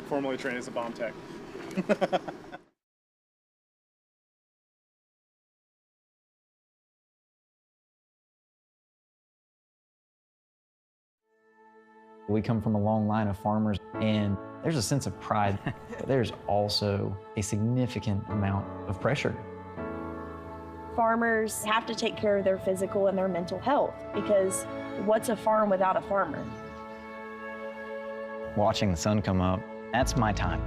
formerly trained as a bomb tech. We come from a long line of farmers, and there's a sense of pride, but there's also a significant amount of pressure. Farmers have to take care of their physical and their mental health, because what's a farm without a farmer? Watching the sun come up, that's my time.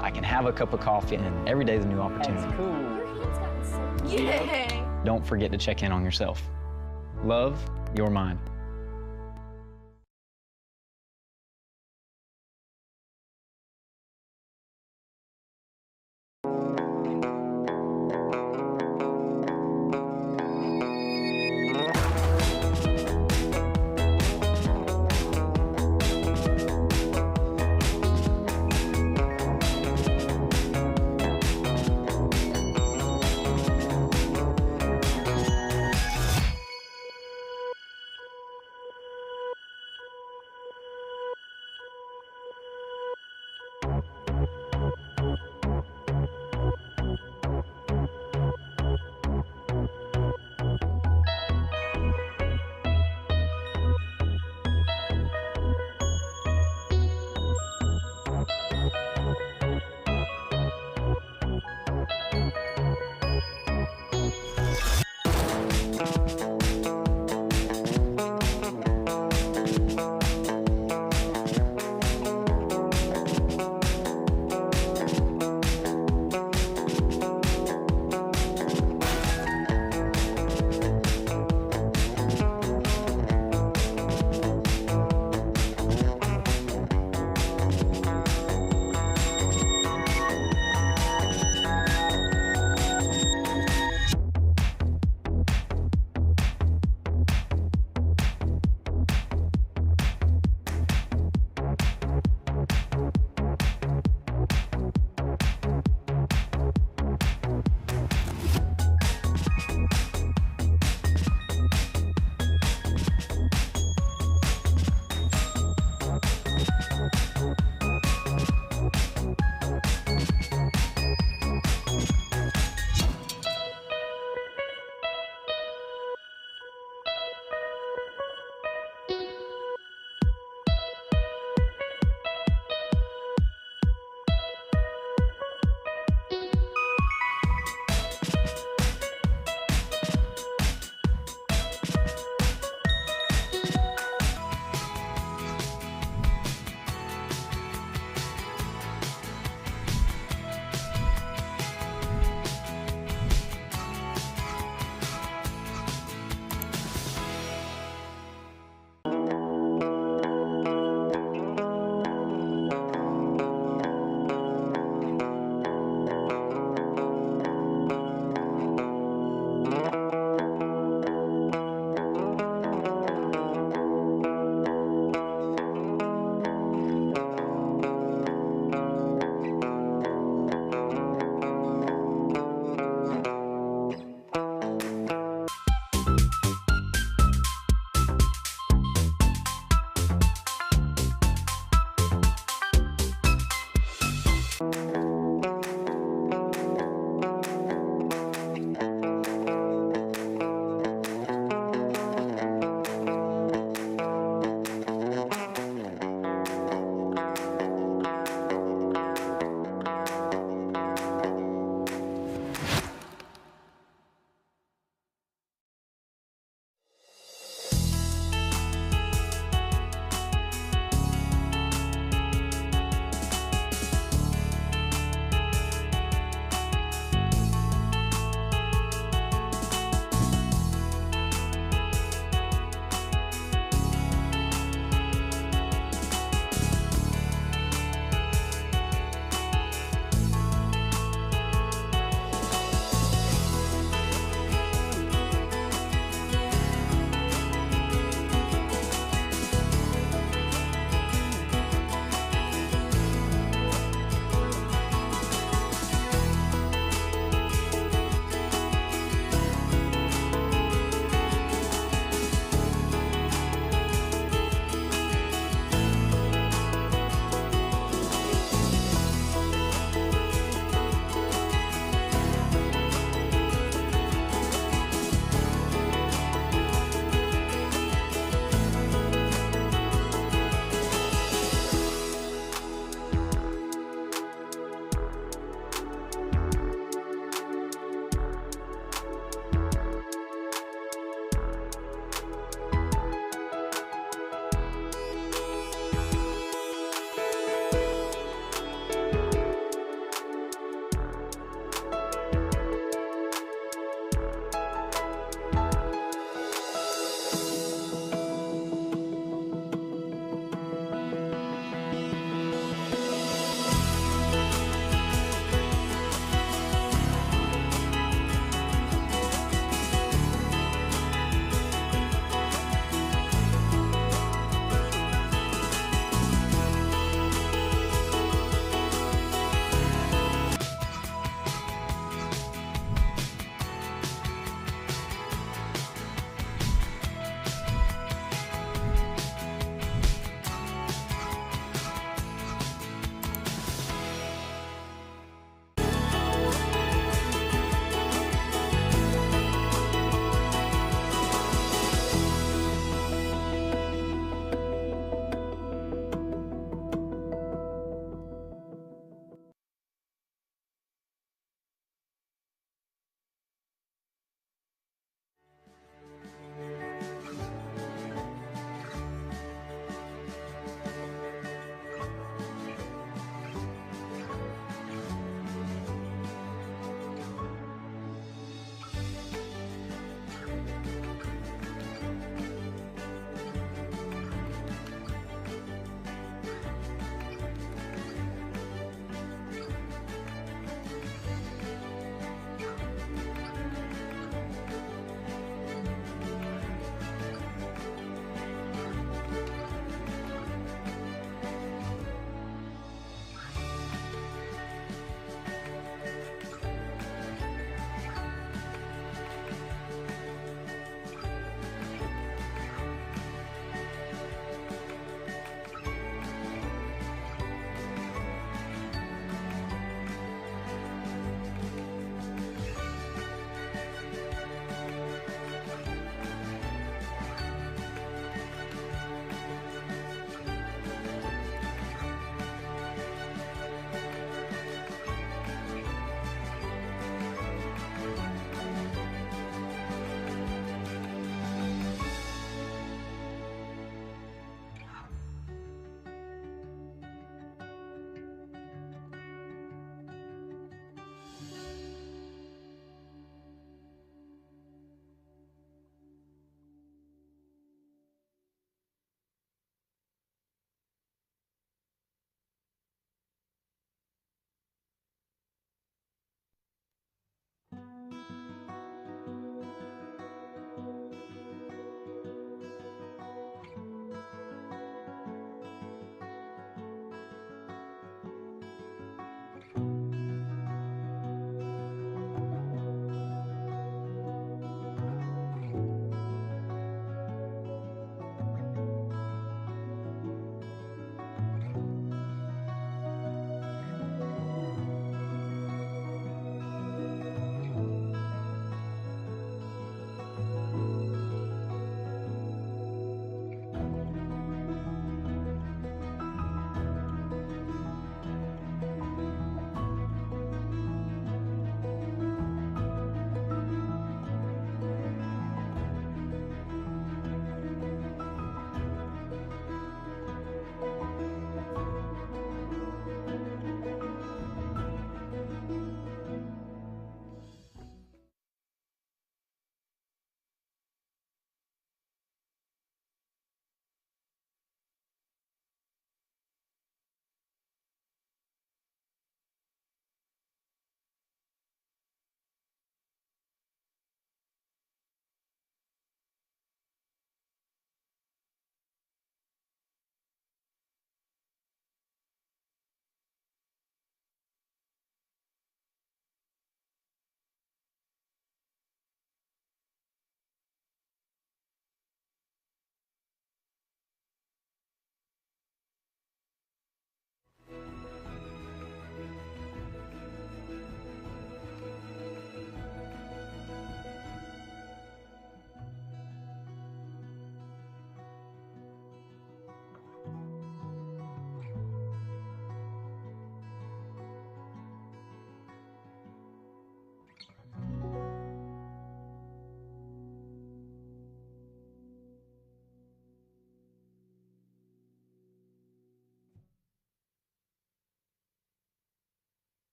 I can have a cup of coffee, and every day's a new opportunity. That's cool. Your hand's gotten so Yay! Don't forget to check in on yourself. Love your mind.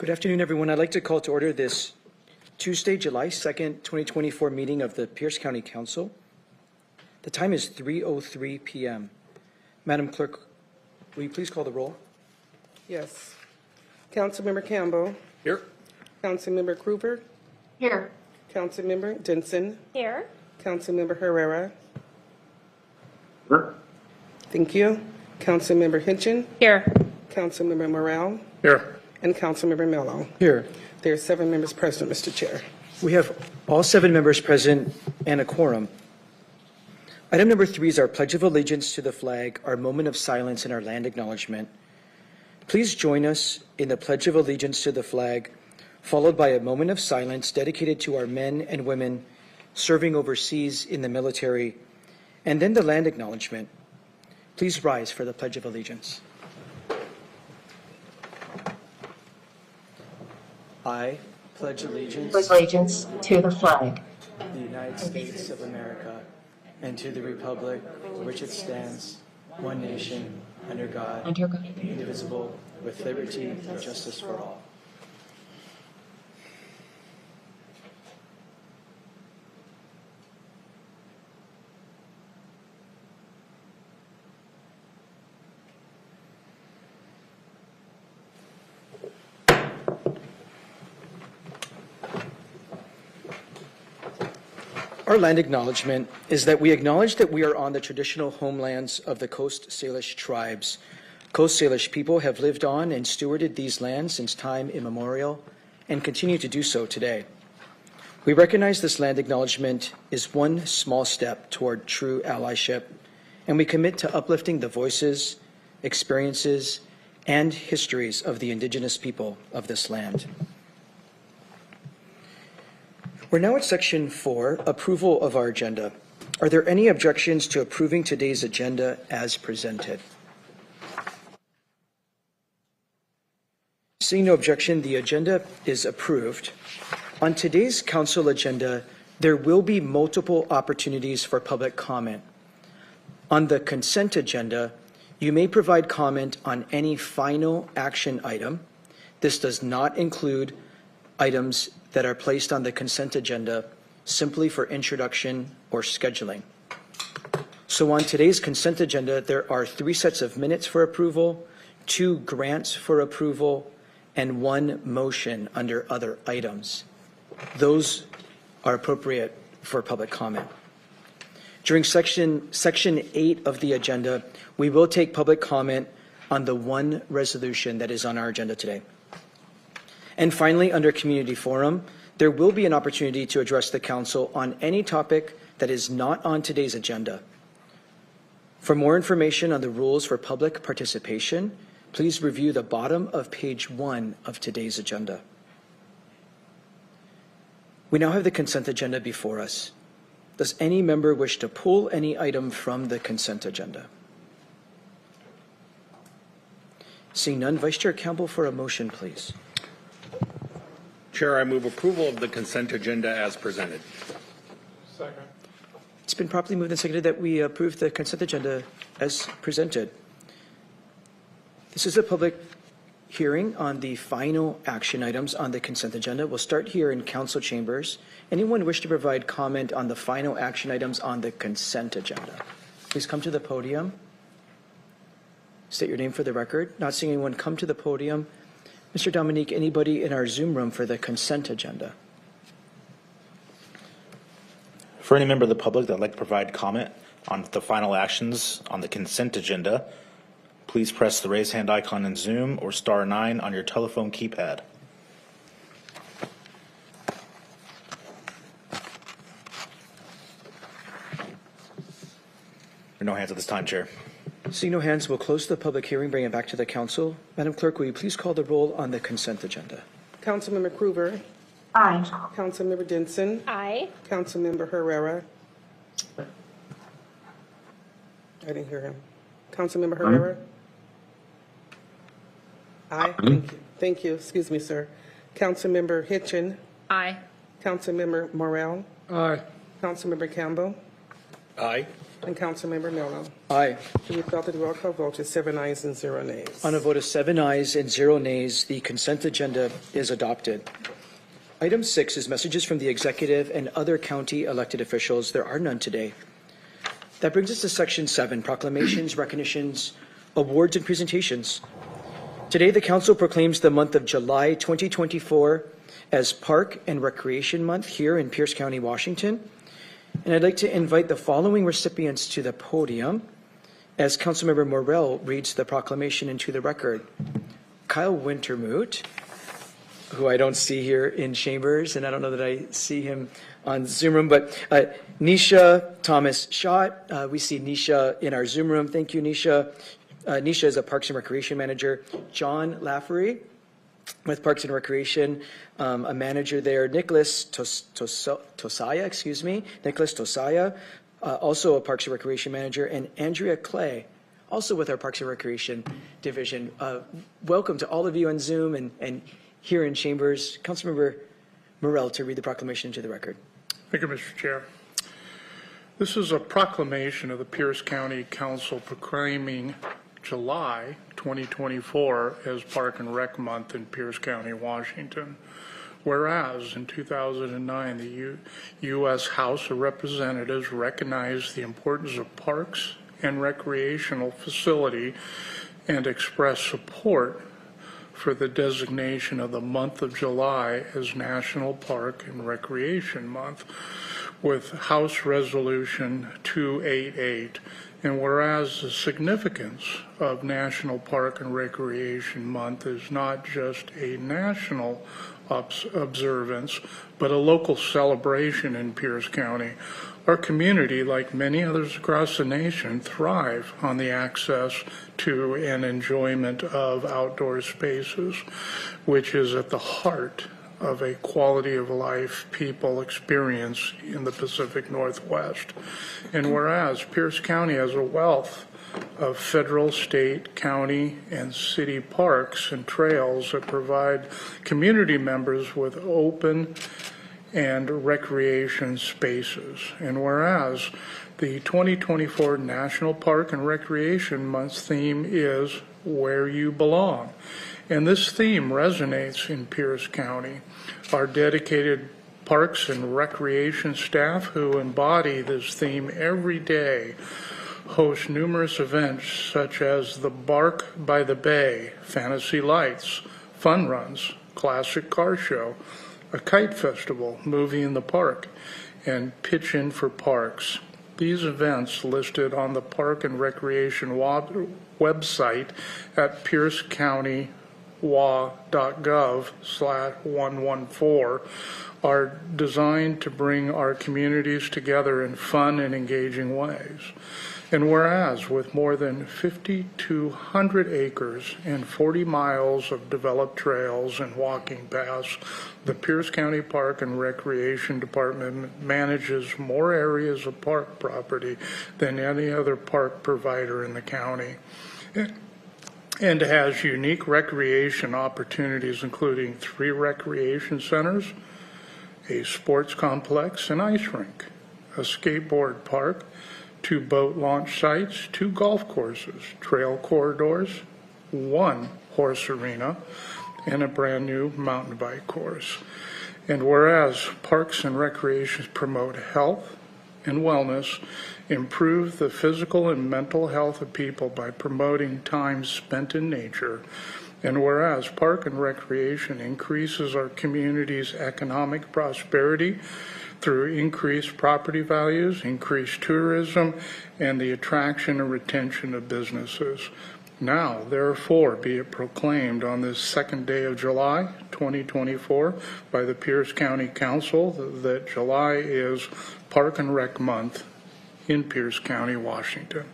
Good afternoon, everyone. I'd like to call to order this Tuesday, July 2nd, 2024 meeting of the Pierce County Council. The time is 3:03 p.m. Madam Clerk, will you please call the roll? Yes. Councilmember Campbell. Here. Councilmember Krueger. Here. Councilmember Denson. Here. Councilmember Herrera. Here. Thank you. Councilmember Hitchin. Here. Councilmember Morrell. Here. And Councilmember Mello. Here. There are 7 members present, Mr. Chair. We have all 7 members present and a quorum. Item number 3 is our Pledge of Allegiance to the flag, our moment of silence, and our land acknowledgement. Please join us in the Pledge of Allegiance to the flag, followed by a moment of silence dedicated to our men and women serving overseas in the military, and then the land acknowledgement. Please rise for the Pledge of Allegiance. I pledge allegiance to the flag of the United States of America and to the republic for which it stands, one nation, under God, indivisible, with liberty and justice for all. Our land acknowledgement is that we acknowledge that we are on the traditional homelands of the Coast Salish tribes. Coast Salish people have lived on and stewarded these lands since time immemorial and continue to do so today. We recognize this land acknowledgement is one small step toward true allyship, and we commit to uplifting the voices, experiences, and histories of the indigenous people of this land. We're now at section 4, approval of our agenda. Are there any objections to approving today's agenda as presented? Seeing no objection, the agenda is approved. On today's council agenda, there will be multiple opportunities for public comment. On the consent agenda, you may provide comment on any final action item. This does not include items that are placed on the consent agenda simply for introduction or scheduling. So on today's consent agenda, there are 3 sets of minutes for approval, 2 grants for approval, and 1 motion under other items. Those are appropriate for public comment. During section 8 of the agenda, we will take public comment on the 1 resolution that is on our agenda today. And finally, under community forum, there will be an opportunity to address the council on any topic that is not on today's agenda. For more information on the rules for public participation, please review the bottom of page 1 of today's agenda. We now have the consent agenda before us. Does any member wish to pull any item from the consent agenda? Seeing none, Vice Chair Campbell for a motion, please. Chair, I move approval of the consent agenda as presented. Second. It's been properly moved and seconded that we approve the consent agenda as presented. This is a public hearing on the final action items on the consent agenda. We'll start here in council chambers. Anyone wish to provide comment on the final action items on the consent agenda? Please come to the podium. State your name for the record. Not seeing anyone come to the podium. Mr. Dominique, anybody in our Zoom room for the consent agenda? For any member of the public that would like to provide comment on the final actions on the consent agenda, please press the raise hand icon in Zoom or *9 on your telephone keypad. There are no hands at this time, Chair. Seeing no hands, we'll close the public hearing, bring it back to the council. Madam Clerk, will you please call the roll on the consent agenda? Councilmember Krueger. Aye. Councilmember Denson. Aye. Councilmember Herrera. I didn't hear him. Councilmember Herrera. Aye. Thank you. Thank you. Excuse me, sir. Councilmember Hitchin. Aye. Councilmember Morrell. Aye. Councilmember Campbell. Aye. And Councilmember Miller. Aye. To be felt that the roll call vote is 7 ayes and 0 nays. On a vote of 7 ayes and 0 nays, the consent agenda is adopted. Item 6 is messages from the executive and other county elected officials. There are none today. That brings us to Section 7, proclamations, recognitions, awards, and presentations. Today, the council proclaims the month of July 2024 as Park and Recreation Month here in Pierce County, Washington. And I'd like to invite the following recipients to the podium as Councilmember Morrell reads the proclamation into the record. Kyle Wintermoot, who I don't see here in chambers, and I don't know that I see him on Zoom room, but Nisha Thomas Schott. We see Nisha in our Zoom room. Thank you, Nisha. Nisha is a Parks and Recreation Manager. John Laffery with Parks and Recreation, a manager there. Nicholas Tosaya, Nicholas Tosaya, also a Parks and Recreation Manager, and Andrea Clay, also with our Parks and Recreation Division. Welcome to all of you on Zoom and here in chambers. Councilmember Morrell to read the proclamation into the record. Thank you, Mr. Chair. This is a proclamation of the Pierce County Council proclaiming July 2024 as Park and Rec Month in Pierce County, Washington. Whereas in 2009, the U.S. House of Representatives recognized the importance of parks and recreational facility and expressed support for the designation of the month of July as National Park and Recreation Month with House Resolution 288. And whereas the significance of National Park and Recreation Month is not just a national observance, but a local celebration in Pierce County, our community, like many others across the nation, thrive on the access to and enjoyment of outdoor spaces, which is at the heart of a quality of life people experience in the Pacific Northwest. And whereas Pierce County has a wealth of federal, state, county, and city parks and trails that provide community members with open and recreation spaces. And whereas the 2024 National Park and Recreation Month theme is Where You Belong. And this theme resonates in Pierce County. Our dedicated parks and recreation staff who embody this theme every day host numerous events such as the Bark by the Bay, Fantasy Lights, Fun Runs, Classic Car Show, a kite festival, Movie in the Park, and Pitch In for Parks. These events listed on the Park and Recreation website at piercecountywa.gov/114 are designed to bring our communities together in fun and engaging ways. And whereas with more than 5,200 acres and 40 miles of developed trails and walking paths, the Pierce County Park and Recreation Department manages more areas of park property than any other park provider in the county, and has unique recreation opportunities, including 3 recreation centers, a sports complex, an ice rink, a skateboard park, 2 boat launch sites, 2 golf courses, trail corridors, 1 horse arena, and a brand new mountain bike course. And whereas parks and recreation promote health and wellness, improve the physical and mental health of people by promoting time spent in nature, and whereas park and recreation increases our community's economic prosperity through increased property values, increased tourism, and the attraction and retention of businesses. Now, therefore, be it proclaimed on this 2nd day of July, 2024, by the Pierce County Council that July is Park and Rec Month in Pierce County, Washington.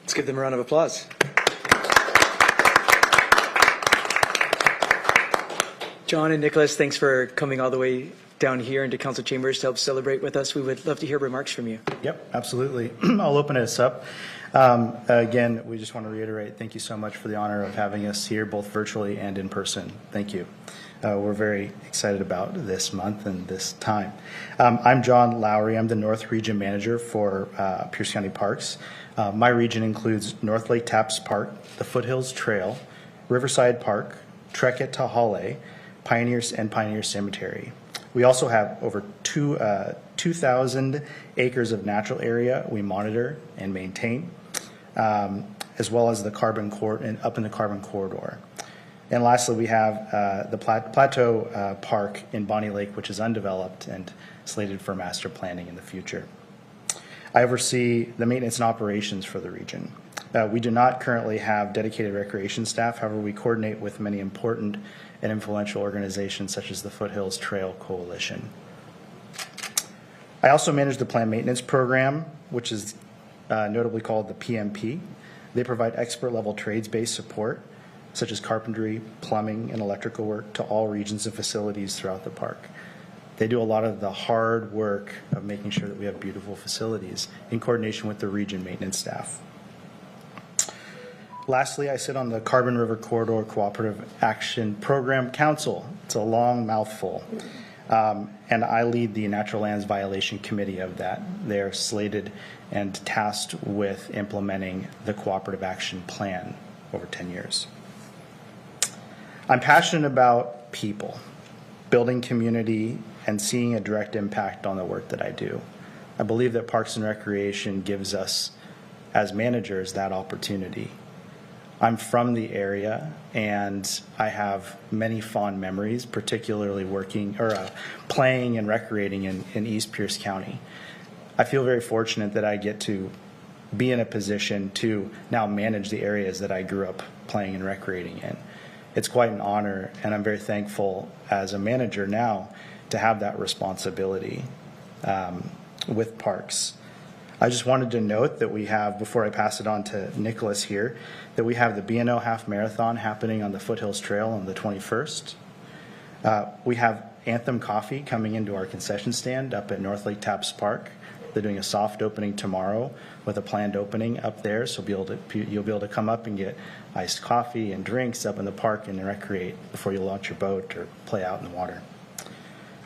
Let's give them a round of applause. John and Nicholas, thanks for coming all the way down here into council chambers to help celebrate with us. We would love to hear remarks from you. Yep, absolutely. I'll open us up. Again, we just want to reiterate, thank you so much for the honor of having us here, both virtually and in person. Thank you. we're very excited about this month and this time. I'm John Lowry. I'm the North Region Manager for Pierce County Parks. My region includes North Lake Taps Park, the Foothills Trail, Riverside Park, Trek at Tahale, Pioneers, and Pioneer Cemetery. We also have over 2,000 acres of natural area we monitor and maintain, as well as the up in the Carbon Corridor. And lastly, we have the Plateau Park in Bonnie Lake, which is undeveloped and slated for master planning in the future. I oversee the maintenance and operations for the region. We do not currently have dedicated recreation staff. However, we coordinate with many important and influential organizations such as the Foothills Trail Coalition. I also manage the planned maintenance program, which is notably called the PMP. They provide expert-level trades-based support, such as carpentry, plumbing, and electrical work to all regions and facilities throughout the park. They do a lot of the hard work of making sure that we have beautiful facilities in coordination with the region maintenance staff. Lastly, I sit on the Carbon River Corridor Cooperative Action Program Council. It's a long mouthful. And I lead the Natural Lands Violation Committee of that. They're slated and tasked with implementing the Cooperative Action Plan over 10 years. I'm passionate about people, building community, and seeing a direct impact on the work that I do. I believe that Parks and Recreation gives us, as managers, that opportunity. I'm from the area, and I have many fond memories, particularly playing and recreating in East Pierce County. I feel very fortunate that I get to be in a position to now manage the areas that I grew up playing and recreating in. It's quite an honor, and I'm very thankful as a manager now to have that responsibility with parks. I just wanted to note that we have, before I pass it on to Nicholas here, that we have the B&O Half Marathon happening on the Foothills Trail on the 21st. We have Anthem Coffee coming into our concession stand up at North Lake Taps Park. They're doing a soft opening tomorrow with a planned opening up there, so you'll be able to come up and get iced coffee and drinks up in the park and recreate before you launch your boat or play out in the water.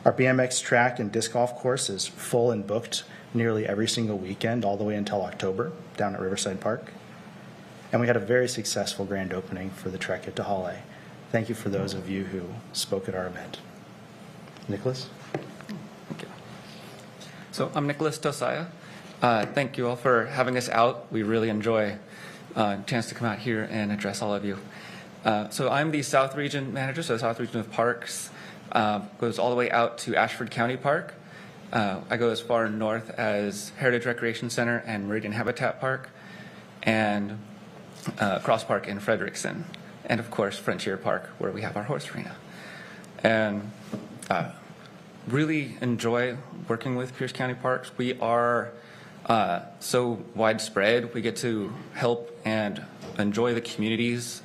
Our BMX track and disc golf course is full and booked nearly every single weekend all the way until October down at Riverside Park. And we had a very successful grand opening for the Trek at Tahale. Thank you for those of you who spoke at our event. Nicholas? Thank you. So I'm Nicholas Tosaya. Thank you all for having us out. We really enjoy a chance to come out here and address all of you. So I'm the South Region Manager, so the South Region of Parks goes all the way out to Ashford County Park. I go as far north as Heritage Recreation Center and Meridian Habitat Park, and Cross Park in Frederickson, and of course Frontier Park, where we have our horse arena. And really enjoy working with Pierce County Parks. We are so widespread. We get to help and enjoy the communities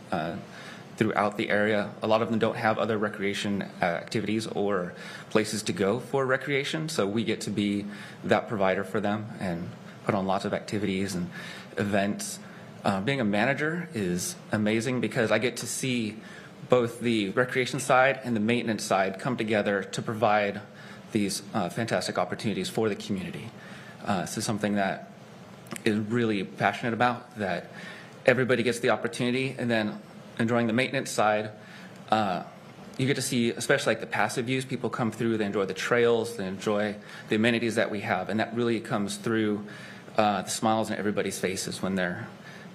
throughout the area. A lot of them don't have other recreation activities or places to go for recreation, so we get to be that provider for them and put on lots of activities and events. Being a manager is amazing because I get to see both the recreation side and the maintenance side come together to provide these fantastic opportunities for the community. This is something that is really passionate about, that everybody gets the opportunity, and then enjoying the maintenance side, you get to see, especially like the passive use, people come through, they enjoy the trails, they enjoy the amenities that we have, and that really comes through the smiles on everybody's faces when they're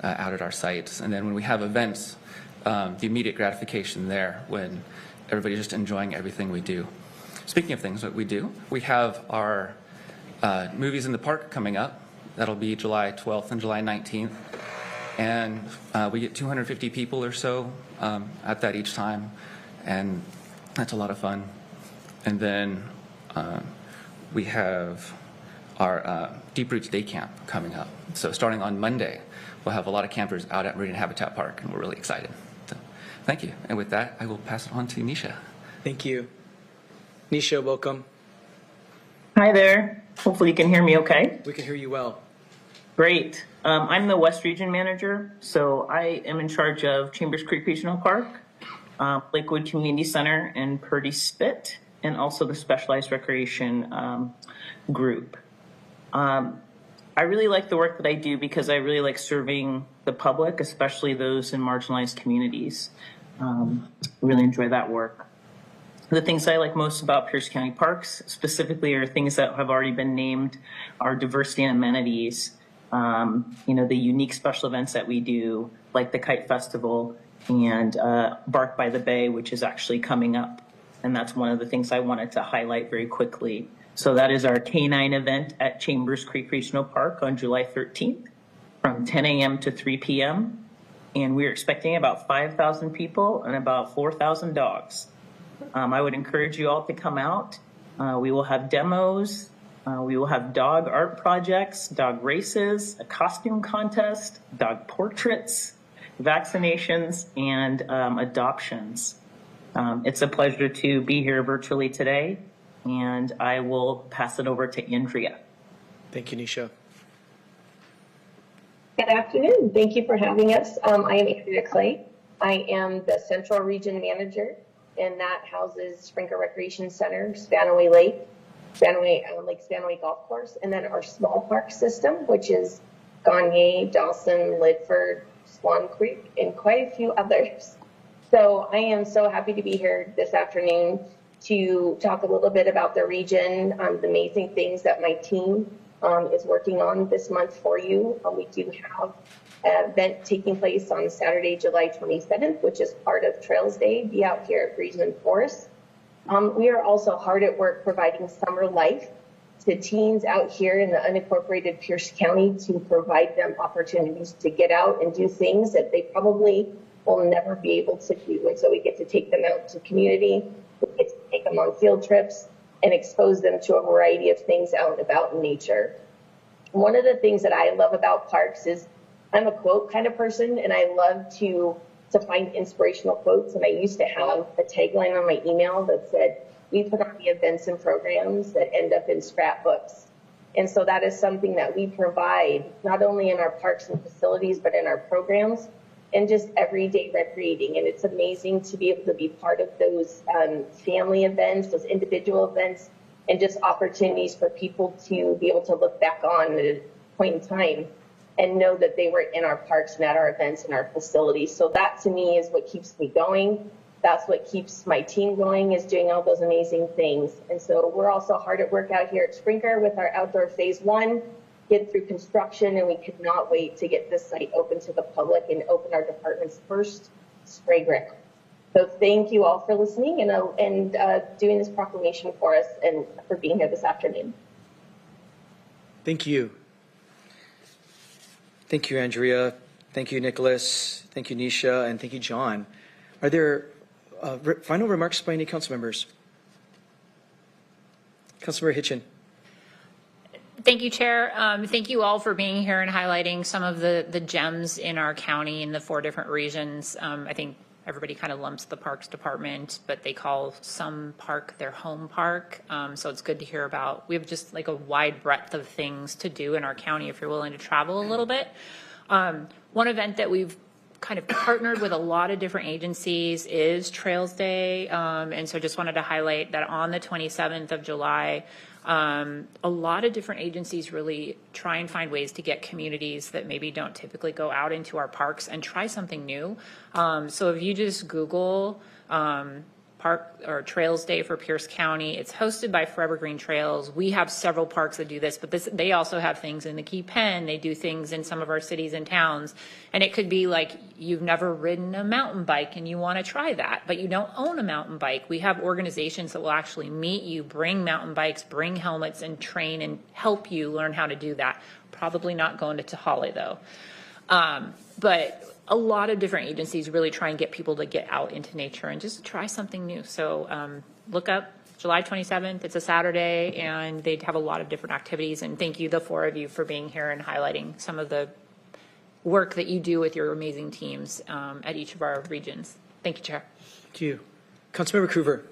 out at our sites. And then when we have events, the immediate gratification there when everybody's just enjoying everything we do. Speaking of things that we do, we have our Movies in the Park coming up. That'll be July 12th and July 19th. And we get 250 people or so at that each time, and that's a lot of fun. And then we have our Deep Roots Day Camp coming up. So starting on Monday, we'll have a lot of campers out at Meridian Habitat Park, and we're really excited. So thank you. And with that, I will pass it on to Nisha. Thank you. Nisha, welcome. Hi there. Hopefully you can hear me okay. We can hear you well. Great. I'm the West Region Manager, so I am in charge of Chambers Creek Regional Park Lakewood Community Center and Purdy Spit, and also the Specialized Recreation group. I really like the work that I do because I really like serving the public, especially those in marginalized communities. Really enjoy that work. The things I like most about Pierce County Parks specifically are things that have already been named, our diversity and amenities, the unique special events that we do, like the Kite Festival and Bark by the Bay, which is actually coming up. And that's one of the things I wanted to highlight very quickly. So that is our K9 event at Chambers Creek Regional Park on July 13th from 10 a.m. to 3 p.m. And we're expecting about 5,000 people and about 4,000 dogs. I would encourage you all to come out. We will have demos. We will have dog art projects, dog races, a costume contest, dog portraits, vaccinations, and adoptions. It's a pleasure to be here virtually today, and I will pass it over to Andrea. Thank you, Nisha. Good afternoon. Thank you for having us. I am Andrea Clay. I am the Central Region Manager, and that houses Sprinkler Recreation Center, Spanaway Lake, Lake Spanaway Golf Course, and then our small park system, which is Gagne, Dawson, Lidford, Swan Creek, and quite a few others. So I am so happy to be here this afternoon to talk a little bit about the region, the amazing things that my team is working on this month for you. We do have an event taking place on Saturday, July 27th, which is part of Trails Day. Be out here at Breezeland Forest. We are also hard at work providing summer life to teens out here in the unincorporated Pierce County to provide them opportunities to get out and do things that they probably will never be able to do. And so we get to take them out to community, we get to take them on field trips, and expose them to a variety of things out and about in nature. One of the things that I love about parks is I'm a quote kind of person, and I love to find inspirational quotes. And I used to have a tagline on my email that said, we put on the events and programs that end up in scrapbooks. And so that is something that we provide not only in our parks and facilities, but in our programs and just everyday recreating. And it's amazing to be able to be part of those family events, those individual events, and just opportunities for people to be able to look back on at a point in time and know that they were in our parks and at our events and our facilities. So that to me is what keeps me going. That's what keeps my team going, is doing all those amazing things. And so we're also hard at work out here at Sprinkler with our outdoor phase 1, get through construction, and we could not wait to get this site open to the public and open our department's first spray ground. So thank you all for listening and doing this proclamation for us and for being here this afternoon. Thank you. Thank you, Andrea. Thank you, Nicholas. Thank you, Nisha. And thank you, John. Are there final remarks by any council members? Councilmember Hitchin. Thank you, Chair. Thank you all for being here and highlighting some of the gems in our county in the 4 different regions. I think everybody kind of lumps the Parks Department, but they call some park their home park. So it's good to hear about. We have just like a wide breadth of things to do in our county if you're willing to travel a little bit. One event that we've kind of partnered with a lot of different agencies is Trails Day. And so just wanted to highlight that on the 27th of July, a lot of different agencies really try and find ways to get communities that maybe don't typically go out into our parks and try something new. So if you just Google Park or Trails Day for Pierce County, it's hosted by Forever Green Trails. We have several parks that do this, but they also have things in the Key Pen. They do things in some of our cities and towns. And it could be like you've never ridden a mountain bike and you want to try that, but you don't own a mountain bike. We have organizations that will actually meet you, bring mountain bikes, bring helmets, and train and help you learn how to do that. Probably not going to Tahale though. But a lot of different agencies really try and get people to get out into nature and just try something new. So look up July 27th. It's a Saturday, and they have a lot of different activities. And thank you, the 4 of you, for being here and highlighting some of the work that you do with your amazing teams at each of our regions. Thank you, Chair. Thank you. Councilmember Coover.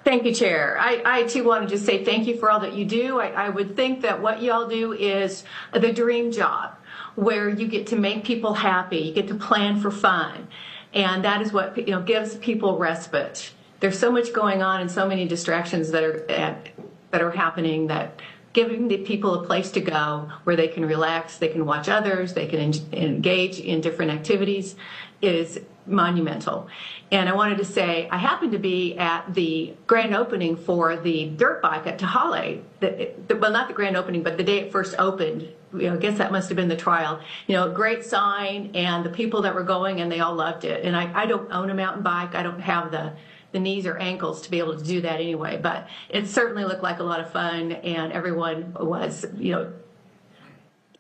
Thank you, Chair. I too want to just say thank you for all that you do. I would think that what y'all do is the dream job, where you get to make people happy, you get to plan for fun. And that is what, gives people respite. There's so much going on and so many distractions that are happening, that giving the people a place to go where they can relax, they can watch others, they can engage in different activities is monumental. And I wanted to say, I happened to be at the grand opening for the dirt bike at Tahale. Well, not the grand opening, but the day it first opened. I guess that must have been the trial. Great sign, and the people that were going, and they all loved it. And I don't own a mountain bike. I don't have the knees or ankles to be able to do that anyway, but it certainly looked like a lot of fun, and everyone was,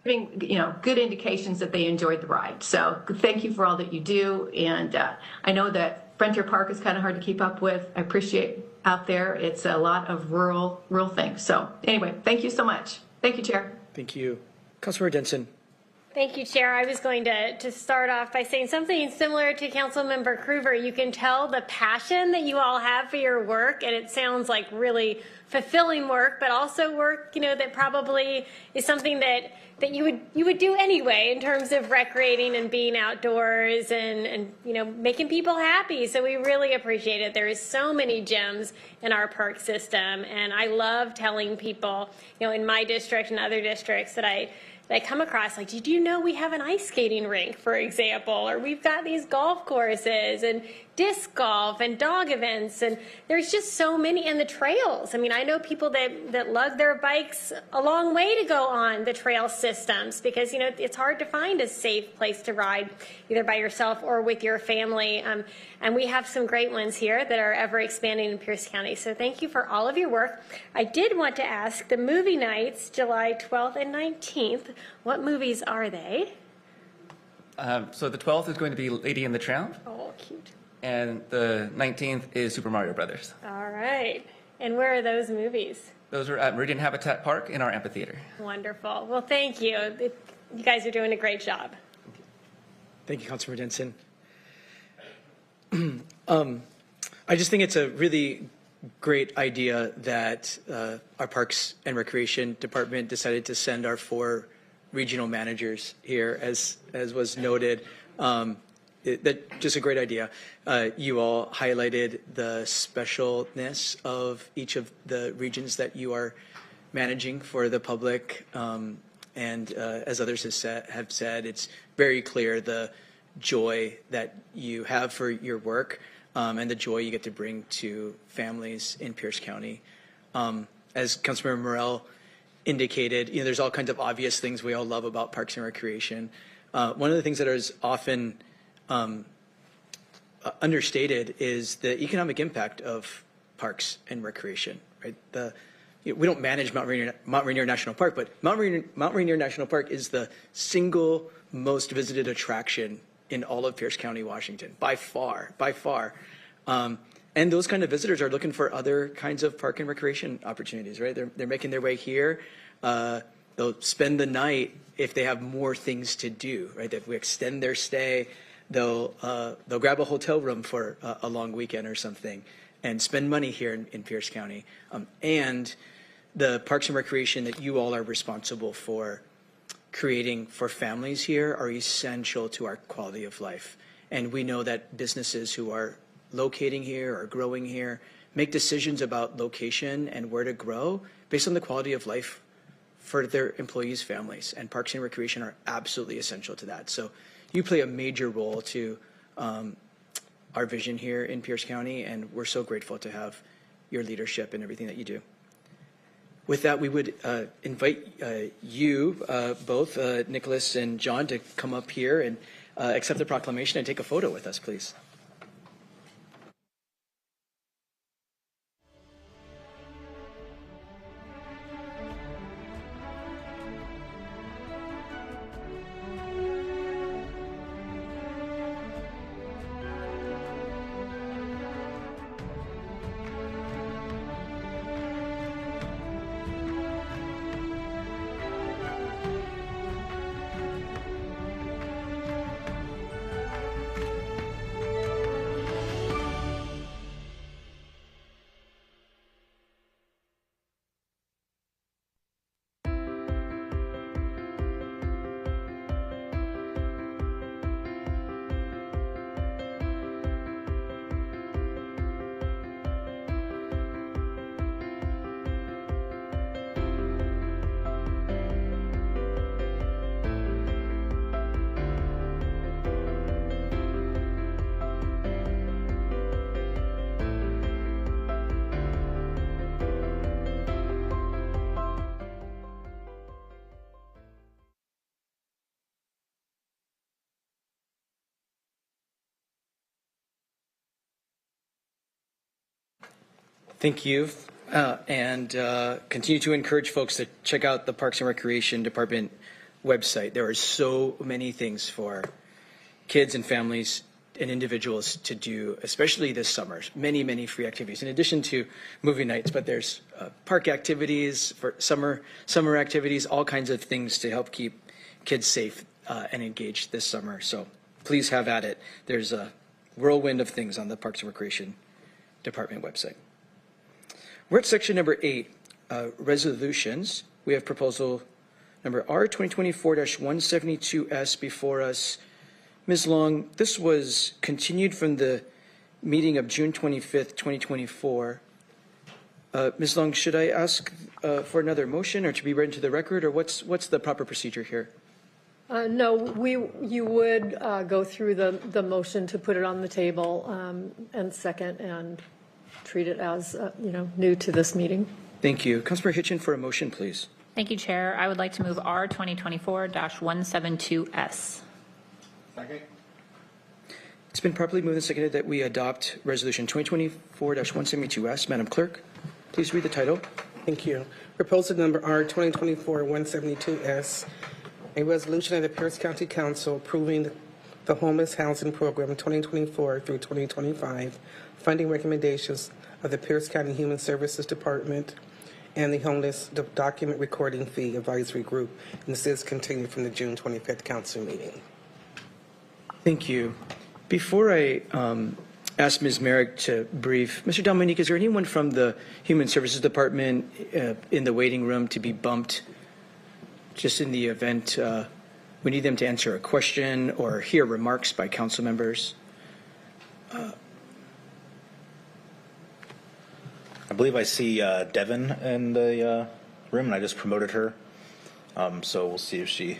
giving, good indications that they enjoyed the ride. So thank you for all that you do. And I know that Frontier Park is kind of hard to keep up with. I appreciate out there. It's a lot of rural things. So anyway, thank you so much. Thank you, Chair. Thank you. Councilmember Denson. Thank you, Chair. I was going to start off by saying something similar to Councilmember Krueger. You can tell the passion that you all have for your work, and it sounds like really fulfilling work, but also work, that probably is something that you would do anyway in terms of recreating and being outdoors and making people happy. So we really appreciate it. There is so many gems in our park system, and I love telling people, in my district and other districts that I come across, like, did you know we have an ice skating rink, for example, or we've got these golf courses and disc golf and dog events, and there's just so many, and the trails. I mean, I know people that lug their bikes a long way to go on the trail systems because, it's hard to find a safe place to ride either by yourself or with your family. And we have some great ones here that are ever expanding in Pierce County. So thank you for all of your work. I did want to ask, the movie nights, July 12th and 19th, what movies are they? So the 12th is going to be Lady and the Tramp. Oh, cute. And the 19th is Super Mario Brothers. All right. And where are those movies? Those are at Meridian Habitat Park in our amphitheater. Wonderful. Well, thank you. You guys are doing a great job. Thank you, Councilmember Denson. I just think it's a really great idea that our Parks and Recreation Department decided to send our 4 regional managers here, as was noted. Just a great idea. You all highlighted the specialness of each of the regions that you are managing for the public. And as others have said, it's very clear the joy that you have for your work and the joy you get to bring to families in Pierce County. As Councilmember Morell indicated, there's all kinds of obvious things we all love about Parks and Recreation. One of the things that is often understated is the economic impact of parks and recreation. Right? We don't manage Mount Rainier National Park, but Mount Rainier National Park is the single most visited attraction in all of Pierce County, Washington, by far. And those kind of visitors are looking for other kinds of park and recreation opportunities, right? They're making their way here. They'll spend the night if they have more things to do, right? If we extend their stay, they'll grab a hotel room for a long weekend or something and spend money here in Pierce County. And the Parks and Recreation that you all are responsible for creating for families here are essential to our quality of life. And we know that businesses who are locating here or growing here make decisions about location and where to grow based on the quality of life for their employees' families. And Parks and Recreation are absolutely essential to that. So you play a major role to our vision here in Pierce County, and we're so grateful to have your leadership and everything that you do. With that, we would invite you both, Nicholas and John, to come up here and accept the proclamation and take a photo with us, please. Thank you. And continue to encourage folks to check out the Parks and Recreation Department website. There are so many things for kids and families and individuals to do, especially this summer. Many, many free activities, in addition to movie nights, but there's park activities, for summer activities, all kinds of things to help keep kids safe and engaged this summer. So please have at it. There's a whirlwind of things on the Parks and Recreation Department website. We're at section number 8, resolutions. We have proposal number R 2024-172S before us. Ms. Long, this was continued from the meeting of June 25th, 2024. Ms. Long, should I ask for another motion or to be read into the record, or what's the proper procedure here? No, you would go through the motion to put it on the table and second and treat it as new to this meeting. Thank you. Councilmember Hitchin for a motion, please. Thank you, Chair. I would like to move R 2024-172S. Second. It's been properly moved and seconded that we adopt resolution 2024-172S. Madam Clerk, please read the title. Thank you. Proposal number R 2024-172S, a resolution of the Pierce County Council approving the Homeless Housing Program 2024 through 2025, funding recommendations of the Pierce County Human Services Department and the Homeless Document Recording Fee Advisory Group. And this is continued from the June 25th Council meeting. Thank you. Before I ask Ms. Merrick to brief, Mr. Dominique, is there anyone from the Human Services Department in the waiting room to be bumped just in the event we need them to answer a question or hear remarks by council members? I believe I see Devin in the room, and I just promoted her. So we'll see if she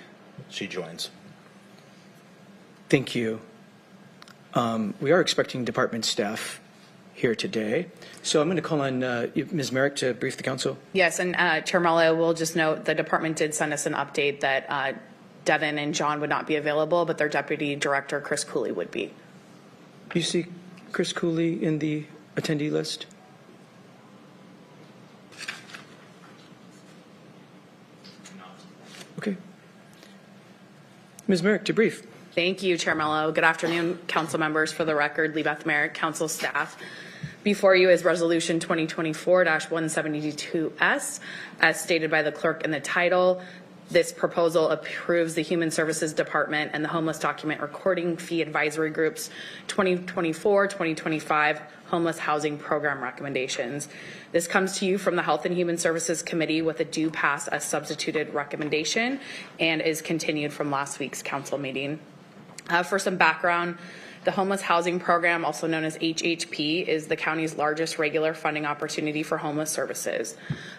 joins. Thank you. We are expecting department staff here today. So I'm going to call on Ms. Merrick to brief the council. Yes, and Chair Mello, we'll just note the department did send us an update that Devin and John would not be available, but their deputy director, Chris Cooley, would be. You see Chris Cooley in the attendee list? Okay. Ms. Merrick to brief. Thank you, Chair Mello. Good afternoon, council members. For the record, Lebeth Merrick, council staff. Before you is Resolution 2024-172S, as stated by the clerk in the title. This proposal approves the Human Services Department and the Homeless Document Recording Fee Advisory Group's 2024-2025 Homeless Housing Program recommendations. This comes to you from the Health and Human Services Committee with a due pass as substituted recommendation and is continued from last week's council meeting. For some background, the Homeless Housing Program, also known as HHP, is the county's largest regular funding opportunity for homeless services.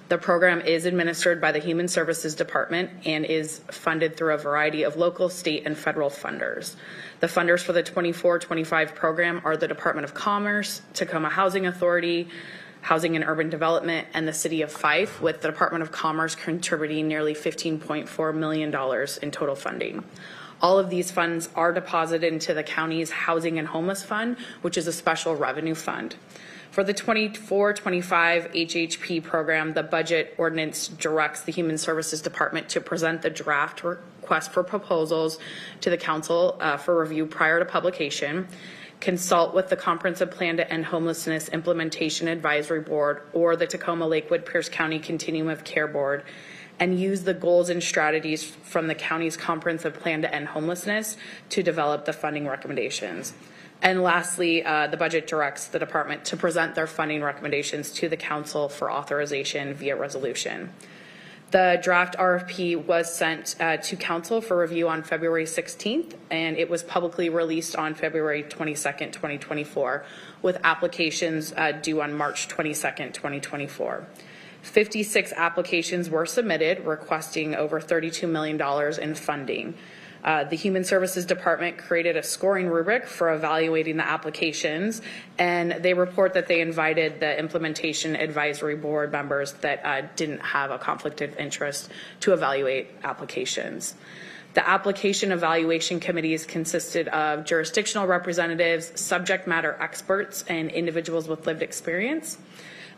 The program is administered by the Human Services Department and is funded through a variety of local, state, and federal funders. The funders for the 24-25 program are the Department of Commerce, Tacoma Housing Authority, Housing and Urban Development, and the City of Fife, with the Department of Commerce contributing nearly $15.4 million in total funding. All of these funds are deposited into the county's Housing and Homeless Fund, which is a special revenue fund. For the 24-25 HHP program, the budget ordinance directs the Human Services Department to present the draft request for proposals to the council for review prior to publication, consult with the Comprehensive Plan to End Homelessness Implementation Advisory Board or the Tacoma Lakewood Pierce County Continuum of Care Board, and use the goals and strategies from the county's Comprehensive Plan to End Homelessness to develop the funding recommendations. And lastly, the budget directs the department to present their funding recommendations to the council for authorization via resolution. The draft RFP was sent to council for review on February 16th, and it was publicly released on February 22nd, 2024, with applications due on March 22nd, 2024. 56 applications were submitted requesting over $32 million in funding. The Human Services Department created a scoring rubric for evaluating the applications, and they report that they invited the Implementation Advisory Board members that didn't have a conflict of interest to evaluate applications. The application evaluation committees consisted of jurisdictional representatives, subject matter experts, and individuals with lived experience.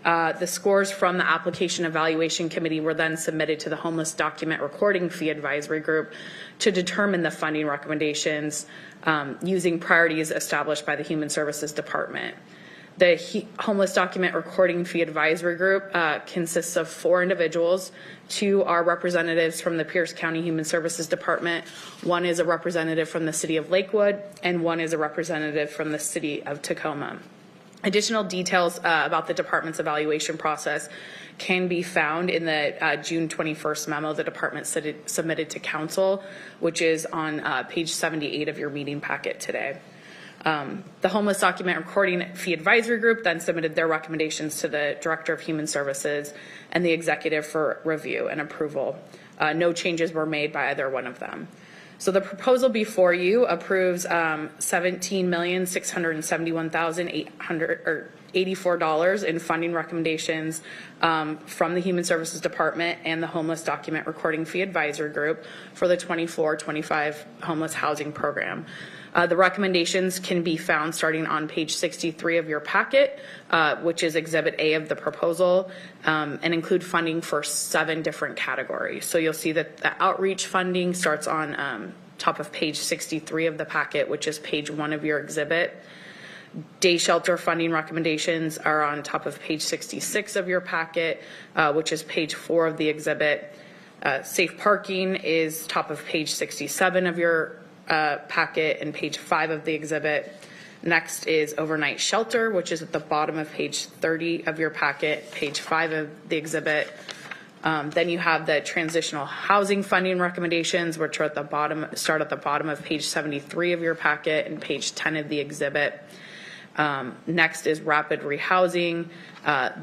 The scores from the application evaluation committee were then submitted to the homeless document recording fee advisory group to determine the funding recommendations using priorities established by the Human Services Department. The homeless document recording fee advisory group consists of 4 individuals. 2 are representatives from the Pierce County Human Services Department. 1 is a representative from the city of Lakewood, and 1 is a representative from the city of Tacoma. Additional details about the department's evaluation process can be found in the June 21st memo the department submitted to council, which is on page 78 of your meeting packet today. The homeless document recording fee advisory group then submitted their recommendations to the director of human services and the executive for review and approval. No changes were made by either one of them. So the proposal before you approves $17,671,884 in funding recommendations from the Human Services Department and the Homeless Document Recording Fee Advisory Group for the 24-25 homeless housing program. The recommendations can be found starting on page 63 of your packet, which is Exhibit A of the proposal, and include funding for 7 different categories. So you'll see that the outreach funding starts on top of page 63 of the packet, which is page 1 of your exhibit. Day shelter funding recommendations are on top of page 66 of your packet, which is page 4 of the exhibit. Safe parking is top of page 67 of your packet and page 5 of the exhibit. Next is overnight shelter, which is at the bottom of page 30 of your packet, page 5 of the exhibit. Then you have the transitional housing funding recommendations, which are at the bottom, start at the bottom of page 73 of your packet and page 10 of the exhibit. Next is rapid rehousing.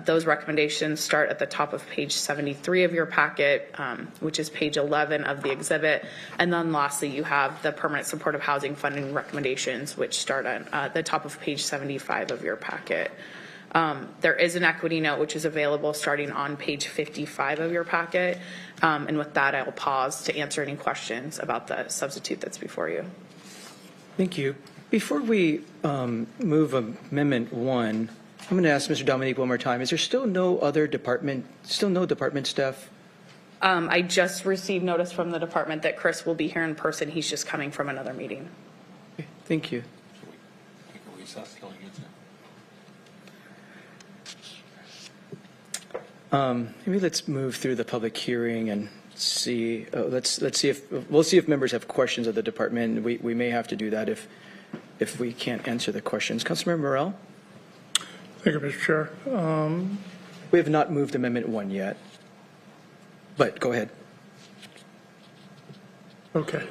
Those recommendations start at the top of page 73 of your packet, which is page 11 of the exhibit. And then lastly, you have the permanent supportive housing funding recommendations, which start on the top of page 75 of your packet. There is an equity note, which is available starting on page 55 of your packet. And with that, I will pause to answer any questions about the substitute that's before you. Thank you. Before we move Amendment 1, I'm going to ask Mr. Dominique one more time. Is there still no department staff? I just received notice from the department that Chris will be here in person. He's just coming from another meeting. Okay, thank you. Maybe let's move through the public hearing and see. Let's see if members have questions of the department. We may have to do that if we can't answer the questions. Councilmember Morrell? Thank you, Mr. Chair. We have not moved Amendment 1 yet, but go ahead. Okay.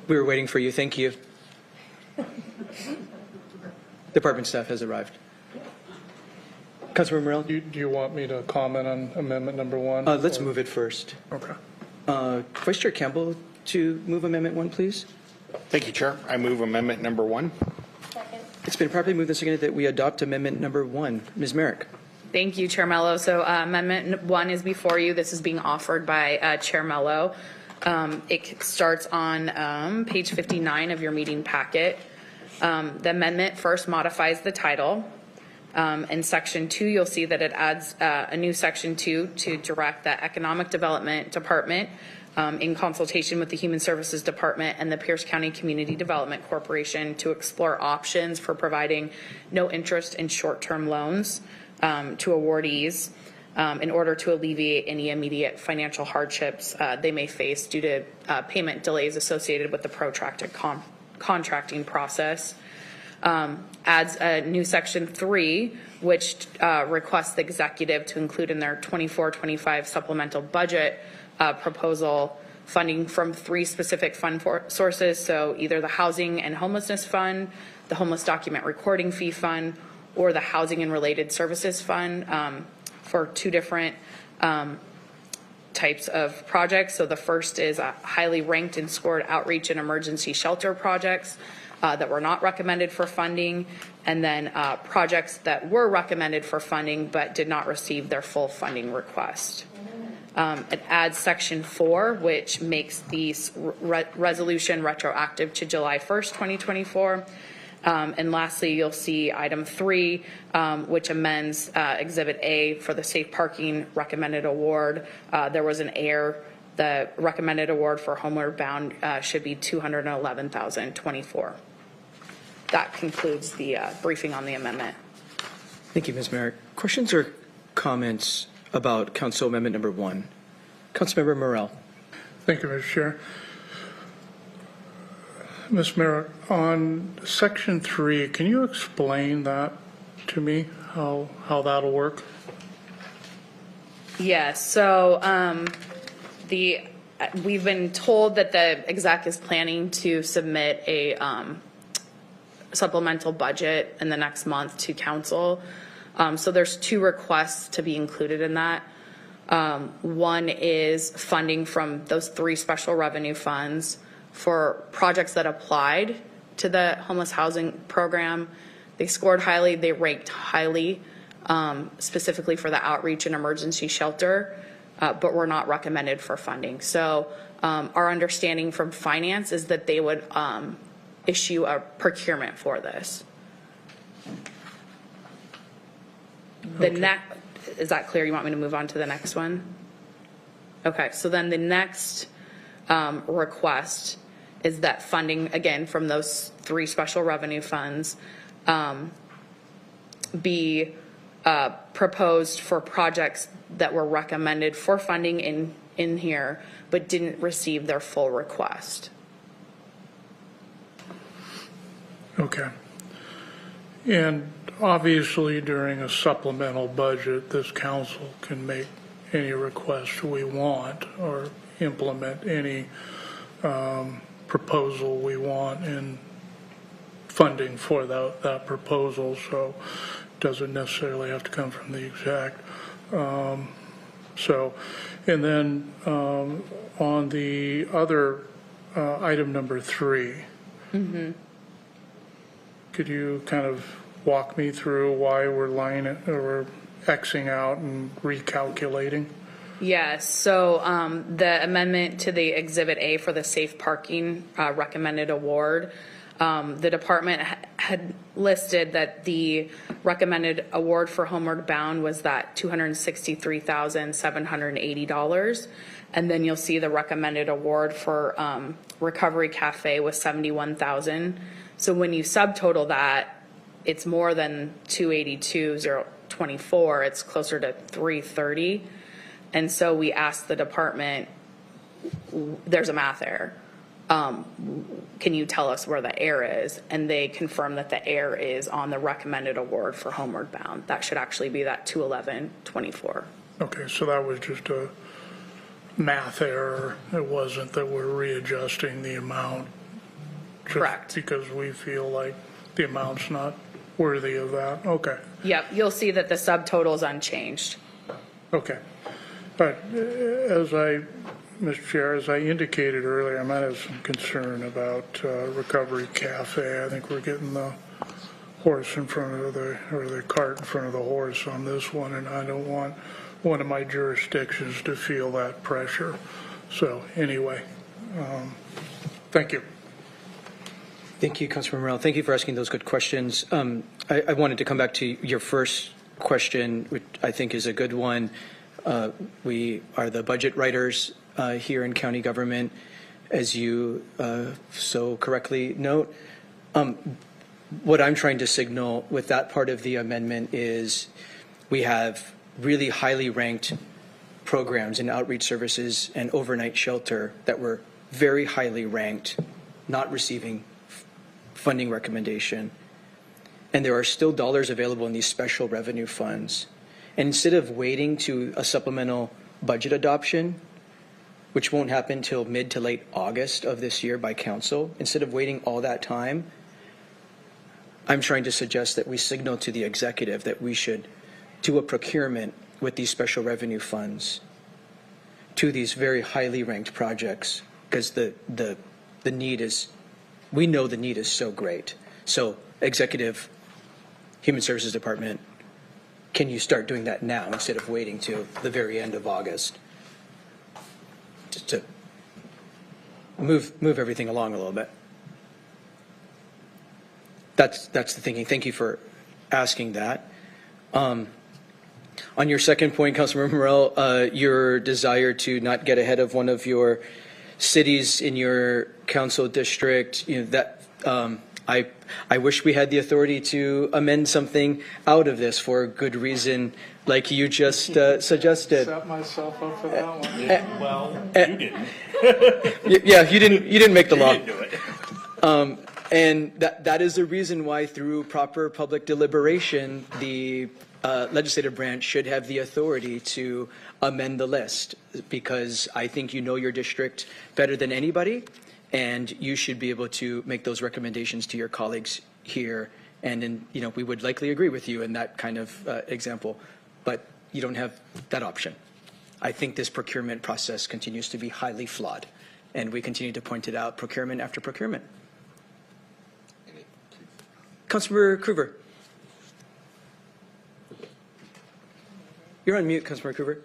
We were waiting for you. Thank you. Department staff has arrived. Councilmember Morrell? Do you want me to comment on amendment number 1? Let's move it first. Okay. Vice Chair Campbell to move Amendment 1, please. Thank you, Chair. I move amendment number 1. It's been properly moved and seconded that we adopt Amendment number 1. Ms. Merrick. Thank you, Chair Mello. So Amendment 1 is before you. This is being offered by Chair Mello. It starts on page 59 of your meeting packet. The amendment first modifies the title. In section 2, you'll see that it adds a new section 2 to direct the Economic Development Department in consultation with the Human Services Department and the Pierce County Community Development Corporation to explore options for providing no interest in short-term loans to awardees in order to alleviate any immediate financial hardships they may face due to payment delays associated with the protracted contracting process. Adds a new section 3, which requests the executive to include in their 24-25 supplemental budget proposal funding from 3 specific fund sources. So either the Housing and Homelessness Fund, the Homeless Document Recording Fee Fund, or the Housing and Related Services Fund for 2 different types of projects. So the first is highly ranked and scored outreach and emergency shelter projects that were not recommended for funding, and then projects that were recommended for funding but did not receive their full funding request. It adds section 4, which makes the resolution retroactive to July 1st, 2024. And lastly, you'll see item 3, which amends Exhibit A for the safe parking recommended award. There was an error. The recommended award for Homeward Bound should be $211,024. That concludes the briefing on the amendment. Thank you, Ms. Merrick. Questions or comments about Council Amendment number 1? Councilmember Morrell. Thank you, Mr. Chair. Ms. Merrick, on section 3, can you explain that to me, how that'll work? Yes, so we've been told that the exec is planning to submit a supplemental budget in the next month to council. So there's 2 requests to be included in that. One is funding from those 3 special revenue funds for projects that applied to the homeless housing program. They scored highly, they ranked highly, specifically for the outreach and emergency shelter, but were not recommended for funding. So our understanding from finance is that they would issue a procurement for this. Is that clear? You want me to move on to the next one? Okay, so then the next request is that funding, again, from those 3 special revenue funds be proposed for projects that were recommended for funding in here, but didn't receive their full request. Okay. And obviously, during a supplemental budget, this council can make any request we want or implement any proposal we want in funding for that proposal. So it doesn't necessarily have to come from the exec. And then on the other item number 3, could you kind of walk me through why we're Xing out and recalculating? Yes, so the amendment to the Exhibit A for the safe parking recommended award, the department had listed that the recommended award for Homeward Bound was that $263,780. And then you'll see the recommended award for Recovery Cafe was $71,000. So when you subtotal that, it's more than 282,024. It's closer to 330. And so we asked the department, there's a math error. Can you tell us where the error is? And they confirmed that the error is on the recommended award for Homeward Bound. That should actually be that 211,24. Okay, so that was just a math error. It wasn't that we're readjusting the amount. Correct. Because we feel like the amount's not worthy of that. Okay. Yep, you'll see that the subtotal is unchanged. Okay. But Mr. Chair, as I indicated earlier, I might have some concern about Recovery Cafe. I think we're getting the horse in front of the cart in front of the horse on this one, and I don't want one of my jurisdictions to feel that pressure. So anyway, thank you. Thank you, Councilman Morrell. Thank you for asking those good questions. I wanted to come back to your first question, which I think is a good one. We are the budget writers here in county government, as you so correctly note. What I'm trying to signal with that part of the amendment is we have really highly ranked programs in outreach services and overnight shelter that were very highly ranked, not receiving funding recommendation. And there are still dollars available in these special revenue funds. And instead of waiting to a supplemental budget adoption, which won't happen till mid to late August of this year by council, instead of waiting all that time, I'm trying to suggest that we signal to the executive that we should do a procurement with these special revenue funds to these very highly ranked projects, because the need is, we know the need is so great. So executive, Human Services Department, can you start doing that now instead of waiting to the very end of August? to move everything along a little bit. That's the thinking. Thank you for asking that. On your second point, Councilmember Morell, your desire to not get ahead of one of your cities in your council district, that I wish we had the authority to amend something out of this for a good reason, like you just suggested. Set myself up for that one. Well, you didn't. Yeah, you didn't make the law. You didn't do it. And that is the reason why, through proper public deliberation, the legislative branch should have the authority to amend the list, because I think you know your district better than anybody, and you should be able to make those recommendations to your colleagues here. And then, we would likely agree with you in that kind of example, but you don't have that option. I think this procurement process continues to be highly flawed, and we continue to point it out, procurement after procurement. Councilmember Krueger. You're on mute, Councilmember Krueger.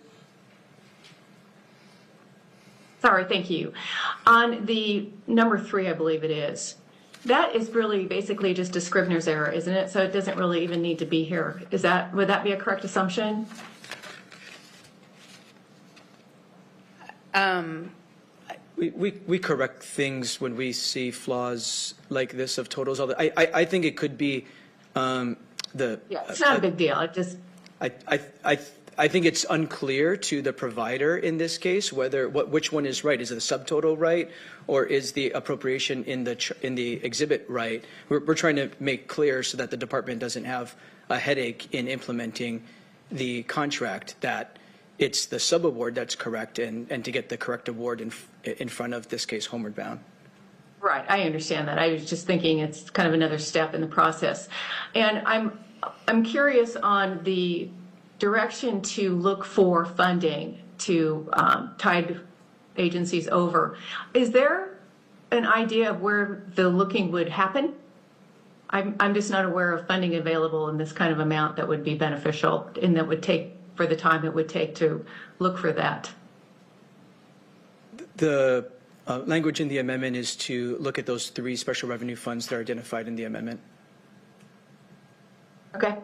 Sorry, thank you. On the number 3, I believe it is, that is really basically just a Scrivener's error, isn't it? So it doesn't really even need to be here. Would that be a correct assumption? We correct things when we see flaws like this of totals. I think it could be Yeah, it's not a big deal. I think it's unclear to the provider in this case which one is right. Is it the subtotal right, or is the appropriation in the exhibit right? We're trying to make clear so that the department doesn't have a headache in implementing the contract, that it's the subaward that's correct, and to get the correct award in front of, this case, Homeward Bound. Right, I understand that. I was just thinking it's kind of another step in the process. And I'm curious on the direction to look for funding to tide agencies over. Is there an idea of where the looking would happen? I'm just not aware of funding available in this kind of amount that would be beneficial and that would take for the time it would take to look for that. The language in the amendment is to look at those 3 special revenue funds that are identified in the amendment. Okay.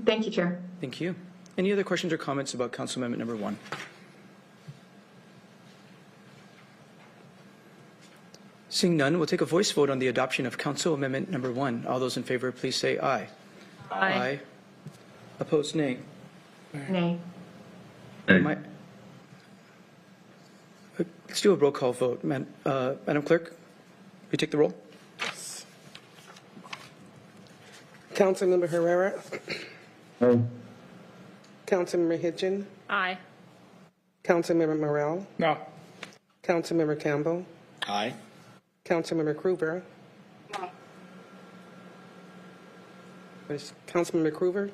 Thank you, Chair. Thank you. Any other questions or comments about Council Amendment number 1? Seeing none, we'll take a voice vote on the adoption of Council Amendment number 1. All those in favor, please say aye. Aye. Opposed, nay. Nay. Let's do a roll call vote. Madam Clerk, will you take the roll? Councilmember Herrera. Aye. Councilmember Hitchin. Aye. Councilmember Morell. No. Councilmember Campbell. Aye. Councilmember Krueger. Councilmember Krueger.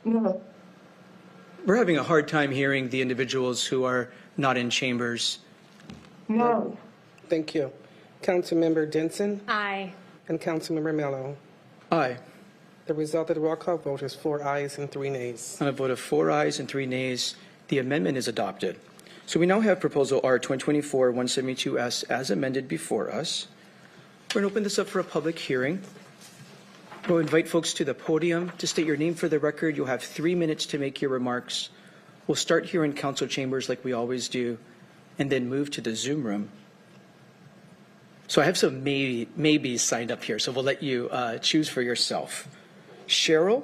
No. We're having a hard time hearing the individuals who are not in chambers. No. Thank you. Councilmember Denson. Aye. And Councilmember Mello. Aye. The result of the roll call vote is 4 ayes and 3 nays. On a vote of 4 ayes and 3 nays, the amendment is adopted. So we now have Proposal R 2024-172S as amended before us. We're going to open this up for a public hearing. We'll invite folks to the podium to state your name for the record. You'll have 3 minutes to make your remarks. We'll start here in council chambers like we always do, and then move to the Zoom room. So I have some maybes signed up here, so we'll let you choose for yourself. Cheryl,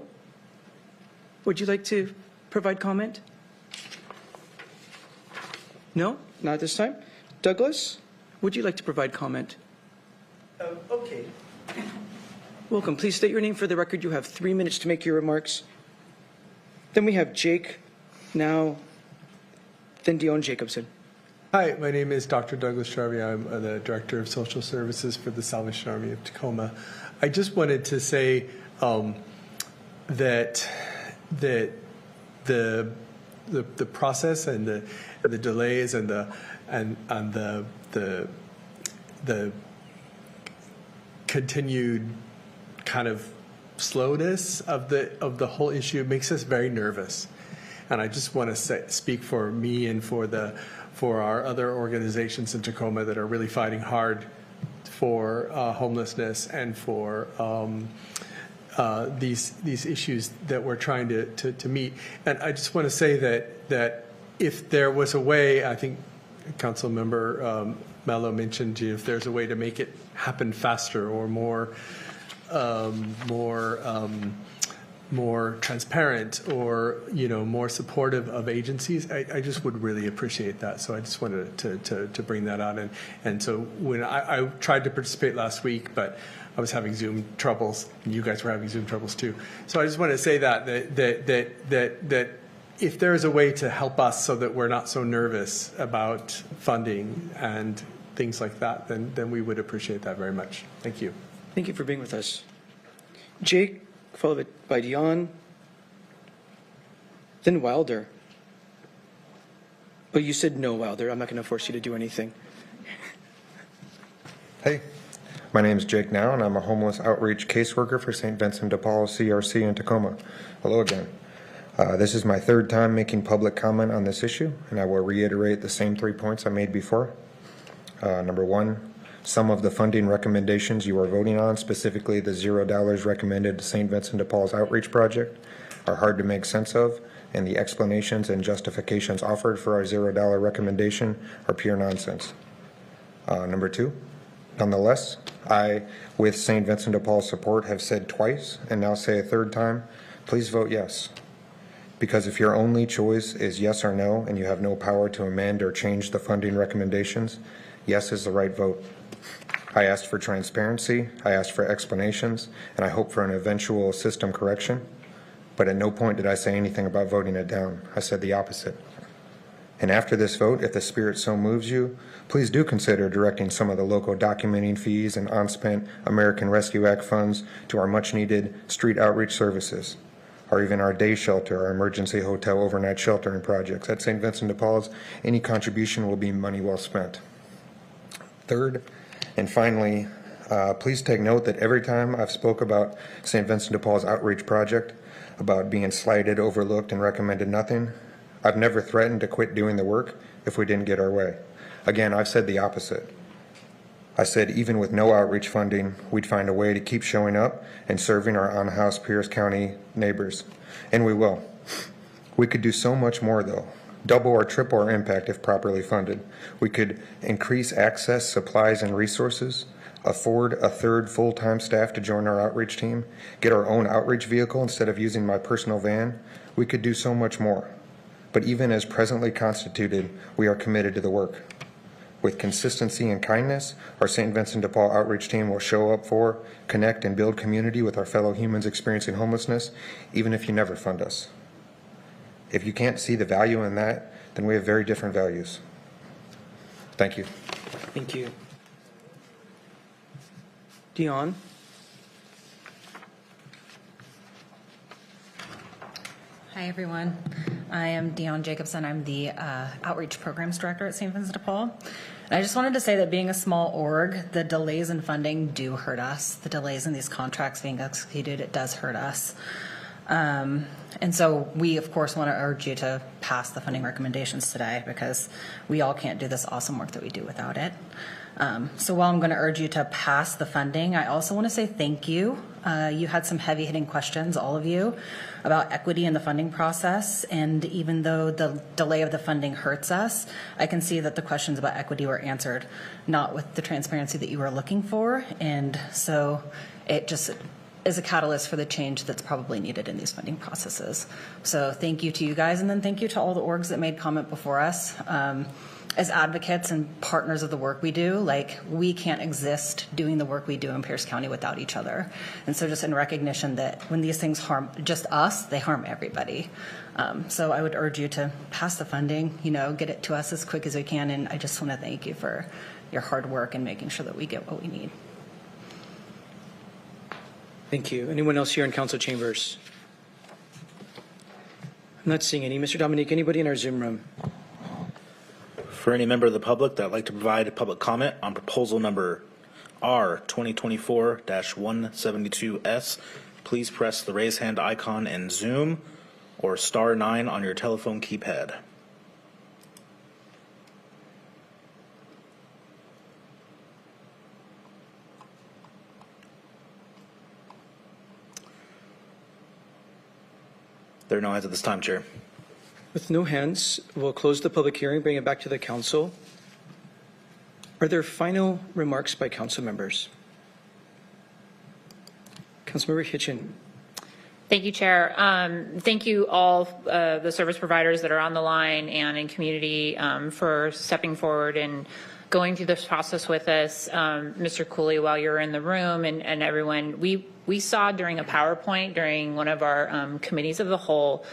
would you like to provide comment? No, not this time. Douglas, would you like to provide comment? Okay. Welcome. Please state your name for the record. You have 3 minutes to make your remarks. Then we have Jake, now, then Dion Jacobson. Hi, my name is Dr. Douglas Charvey. I'm the Director of Social Services for the Salvation Army of Tacoma. I just wanted to say that the process and the delays and the continued kind of slowness of the whole issue makes us very nervous. And I just want to speak for me and for our other organizations in Tacoma that are really fighting hard for homelessness and for these issues that we're trying to meet. And I just want to say that if there was a way, I think Councilmember Mello mentioned if there's a way to make it happen faster or more transparent or more supportive of agencies, I just would really appreciate that. So I just wanted to bring that out. And so when I tried to participate last week, but I was having Zoom troubles, and you guys were having Zoom troubles too. So I just want to say that if there is a way to help us so that we're not so nervous about funding and things like that, then we would appreciate that very much. Thank you. Thank you for being with us. Jake, followed by Dion, then Wilder. But you said no, Wilder. I'm not going to force you to do anything. Hey, my name is Jake Now, and I'm a homeless outreach caseworker for St. Vincent de Paul CRC in Tacoma. Hello again. This is my third time making public comment on this issue, and I will reiterate the same 3 points I made before. Number one, some of the funding recommendations you are voting on, specifically the $0 recommended to St. Vincent de Paul's outreach project, are hard to make sense of, and the explanations and justifications offered for our $0 recommendation are pure nonsense. Number two, nonetheless, I, with St. Vincent de Paul's support, have said twice and now say a third time, please vote yes. Because if your only choice is yes or no and you have no power to amend or change the funding recommendations, yes is the right vote. I asked for transparency, I asked for explanations, and I hope for an eventual system correction. But at no point did I say anything about voting it down. I said the opposite. And after this vote, if the spirit so moves you, please do consider directing some of the local documenting fees and unspent American Rescue Act funds to our much-needed street outreach services, or even our day shelter, our emergency hotel overnight sheltering projects. At St. Vincent de Paul's, any contribution will be money well spent. Third, and finally, please take note that every time I've spoke about St. Vincent de Paul's outreach project, about being slighted, overlooked, and recommended nothing, I've never threatened to quit doing the work if we didn't get our way. Again, I've said the opposite. I said even with no outreach funding, we'd find a way to keep showing up and serving our on-house Pierce County neighbors. And we will. We could do so much more though. Double or triple our impact if properly funded. We could increase access, supplies, and resources, afford a third full-time staff to join our outreach team, get our own outreach vehicle instead of using my personal van. We could do so much more. But even as presently constituted, we are committed to the work. With consistency and kindness, our St. Vincent de Paul outreach team will show up for, connect, and build community with our fellow humans experiencing homelessness, even if you never fund us. If you can't see the value in that, then we have very different values. Thank you. Thank you. Dion? Hi, everyone. I am Dion Jacobson. I'm the Outreach Programs Director at St. Vincent de Paul. And I just wanted to say that being a small org, the delays in funding do hurt us. The delays in these contracts being executed, it does hurt us. And so we, of course, want to urge you to pass the funding recommendations today because we all can't do this awesome work that we do without it. So while I'm going to urge you to pass the funding, I also want to say thank you. You had some heavy-hitting questions, all of you, about equity in the funding process. And even though the delay of the funding hurts us, I can see that the questions about equity were answered, not with the transparency that you were looking for. And so it just is a catalyst for the change that's probably needed in these funding processes. So thank you to you guys, and then thank you to all the orgs that made comment before us. As advocates and partners of the work we do, we can't exist doing the work we do in Pierce County without each other. And so just in recognition that when these things harm just us, they harm everybody. So I would urge you to pass the funding, get it to us as quick as we can. And I just want to thank you for your hard work and making sure that we get what we need. Thank you. Anyone else here in council chambers? I'm not seeing any. Mr. Dominique, anybody in our Zoom room? For any member of the public that would like to provide a public comment on proposal number R 2024-172S, please press the raise hand icon in Zoom or star 9 on your telephone keypad. There are no hands at this time, Chair. With no hands, we'll close the public hearing, bring it back to the council. Are there final remarks by council members? Councilmember Hitchin. Thank you, Chair. Thank you all, the service providers that are on the line and in community for stepping forward and going through this process with us. Mr. Cooley, while you're in the room, and everyone, we saw during a PowerPoint during one of our committees of the whole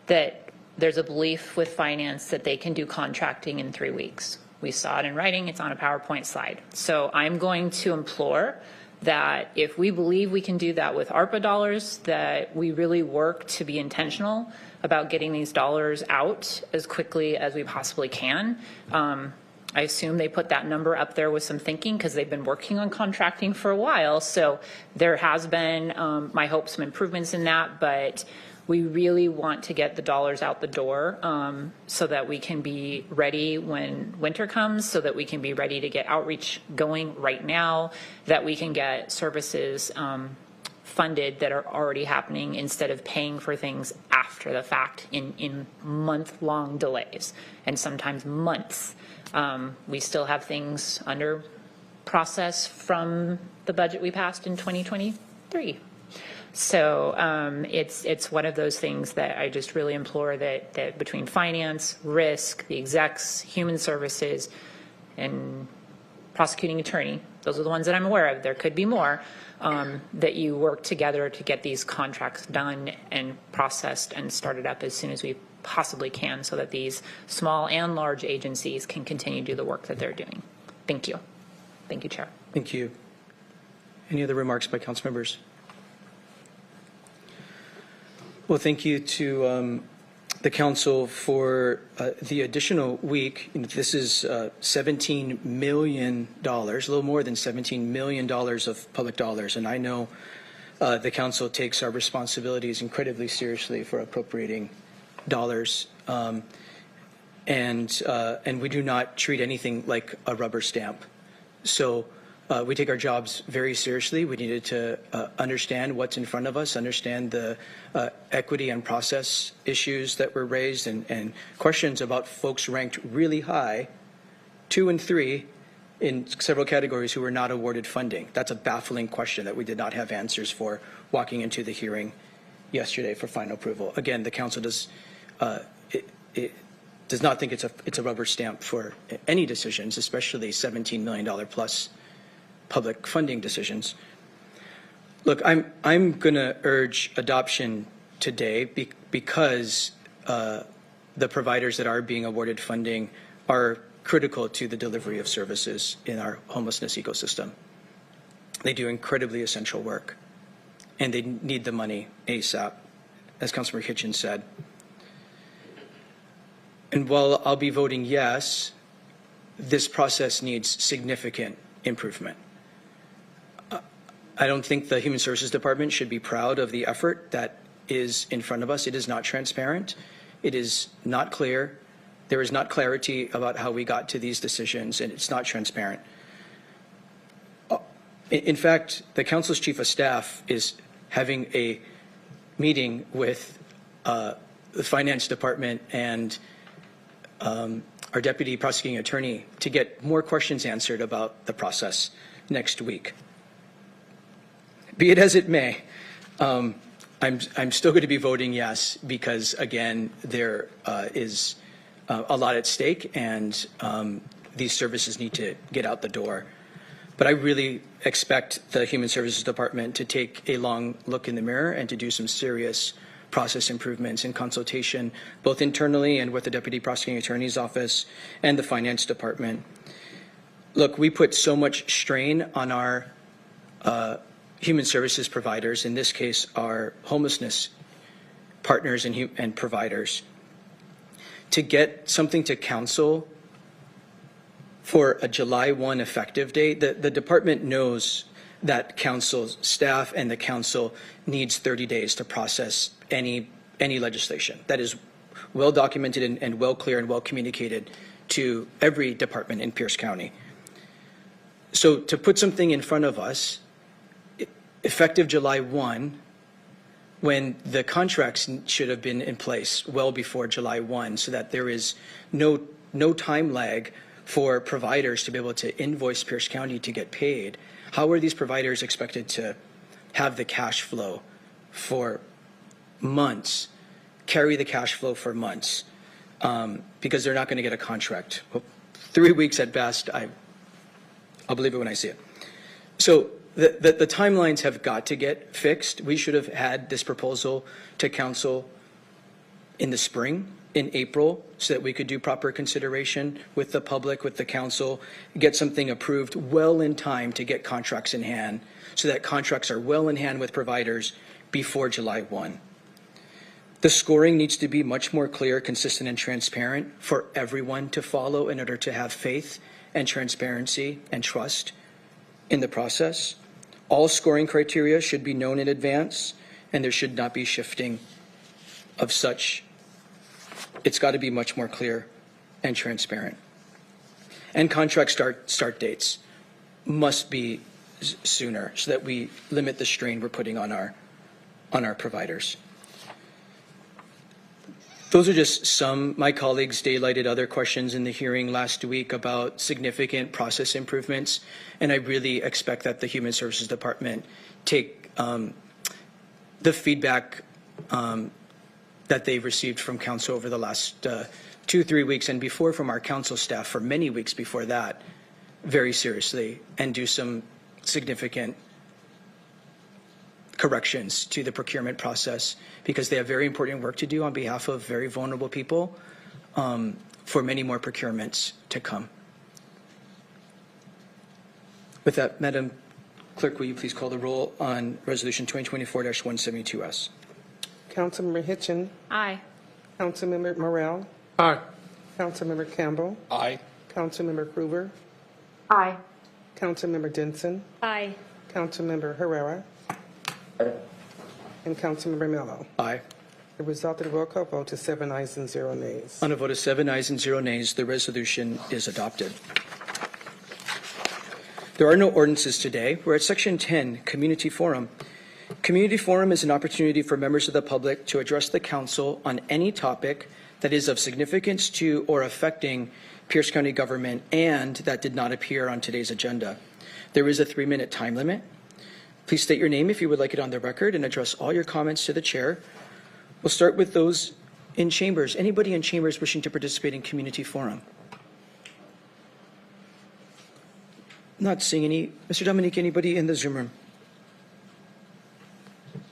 that there's a belief with finance that they can do contracting in 3 weeks. We saw it in writing. It's on a PowerPoint slide. So I'm going to implore that if we believe we can do that with ARPA dollars, that we really work to be intentional about getting these dollars out as quickly as we possibly can. I assume they put that number up there with some thinking because they've been working on contracting for a while. So there has been, I hope, some improvements in that, but we really want to get the dollars out the door so that we can be ready when winter comes, so that we can be ready to get outreach going right now, that we can get services funded that are already happening instead of paying for things after the fact in month-long delays and sometimes months. We still have things under process from the budget we passed in 2023. So it's one of those things that I just really implore that between finance, risk, the execs, human services, and prosecuting attorney, those are the ones that I'm aware of. There could be more, that you work together to get these contracts done and processed and started up as soon as we possibly can so that these small and large agencies can continue to do the work that they're doing. Thank you. Thank you, Chair. Thank you. Any other remarks by council members? Well, thank you to the council for the additional week. This is $17 million, a little more than $17 million of public dollars. And I know the council takes our responsibilities incredibly seriously for appropriating dollars. And we do not treat anything like a rubber stamp. So we take our jobs very seriously. We needed to understand what's in front of us, understand the equity and process issues that were raised, and questions about folks ranked really high, 2 and 3, in several categories who were not awarded funding. That's a baffling question that we did not have answers for walking into the hearing yesterday for final approval. Again, the council does does not think it's a rubber stamp for any decisions, especially $17 million plus public funding decisions. Look, I'm going to urge adoption today because the providers that are being awarded funding are critical to the delivery of services in our homelessness ecosystem. They do incredibly essential work, and they need the money ASAP, as Councilmember Hitchens said. And while I'll be voting yes, this process needs significant improvement. I don't think the Human Services Department should be proud of the effort that is in front of us. It is not transparent. It is not clear. There is not clarity about how we got to these decisions, and it's not transparent. In fact, the council's chief of staff is having a meeting with the finance department and our deputy prosecuting attorney to get more questions answered about the process next week. Be it as it may, I'm still going to be voting yes because, again, there is a lot at stake, and these services need to get out the door. But I really expect the Human Services Department to take a long look in the mirror and to do some serious process improvements in consultation, both internally and with the Deputy Prosecuting Attorney's Office and the Finance Department. Look, we put so much strain on our human services providers, in this case, our homelessness partners and providers, to get something to council for a July 1 effective date. The department knows that council staff and the council needs 30 days to process any any legislation. That is well documented and well clear and well communicated to every department in Pierce County. So to put something in front of us, effective July 1, when the contracts should have been in place well before July 1, so that there is no time lag for providers to be able to invoice Pierce County to get paid, how are these providers expected to have the cash flow for months, carry the cash flow for months, because they're not going to get a contract? Well, 3 weeks at best. I'll believe it when I see it. So the timelines have got to get fixed. We should have had this proposal to council in the spring, in April, so that we could do proper consideration with the public, with the council, get something approved well in time to get contracts in hand, so that contracts are well in hand with providers before July 1. The scoring needs to be much more clear, consistent, and transparent for everyone to follow in order to have faith and transparency and trust in the process. All scoring criteria should be known in advance, and there should not be shifting of such. It's got to be much more clear and transparent. And contract start dates must be sooner, so that we limit the strain we're putting on our providers. Those are just some. My colleagues daylighted other questions in the hearing last week about significant process improvements, and I really expect that the Human Services Department take the feedback that they've received from council over the last 2-3 weeks, and before from our council staff for many weeks before that, very seriously, and do some significant corrections to the procurement process, because they have very important work to do on behalf of very vulnerable people for many more procurements to come. With that, Madam Clerk, will you please call the roll on Resolution 2024-172S? Councilmember Hitchin. Aye. Councilmember Morrell. Aye. Councilmember Campbell. Aye. Councilmember Krueger. Aye. Councilmember Denson. Aye. Councilmember Herrera. And Councilmember Mello. Aye. The result of the roll call vote is 7 ayes and 0 nays. On a vote of 7 ayes and 0 nays, the resolution is adopted. There are no ordinances today. We're at Section 10, Community Forum. Community Forum is an opportunity for members of the public to address the council on any topic that is of significance to or affecting Pierce County government and that did not appear on today's agenda. There is a 3-minute time limit. Please state your name if you would like it on the record and address all your comments to the chair. We'll start with those in chambers. Anybody in chambers wishing to participate in Community Forum? Not seeing any. Mr. Dominique, anybody in the Zoom room?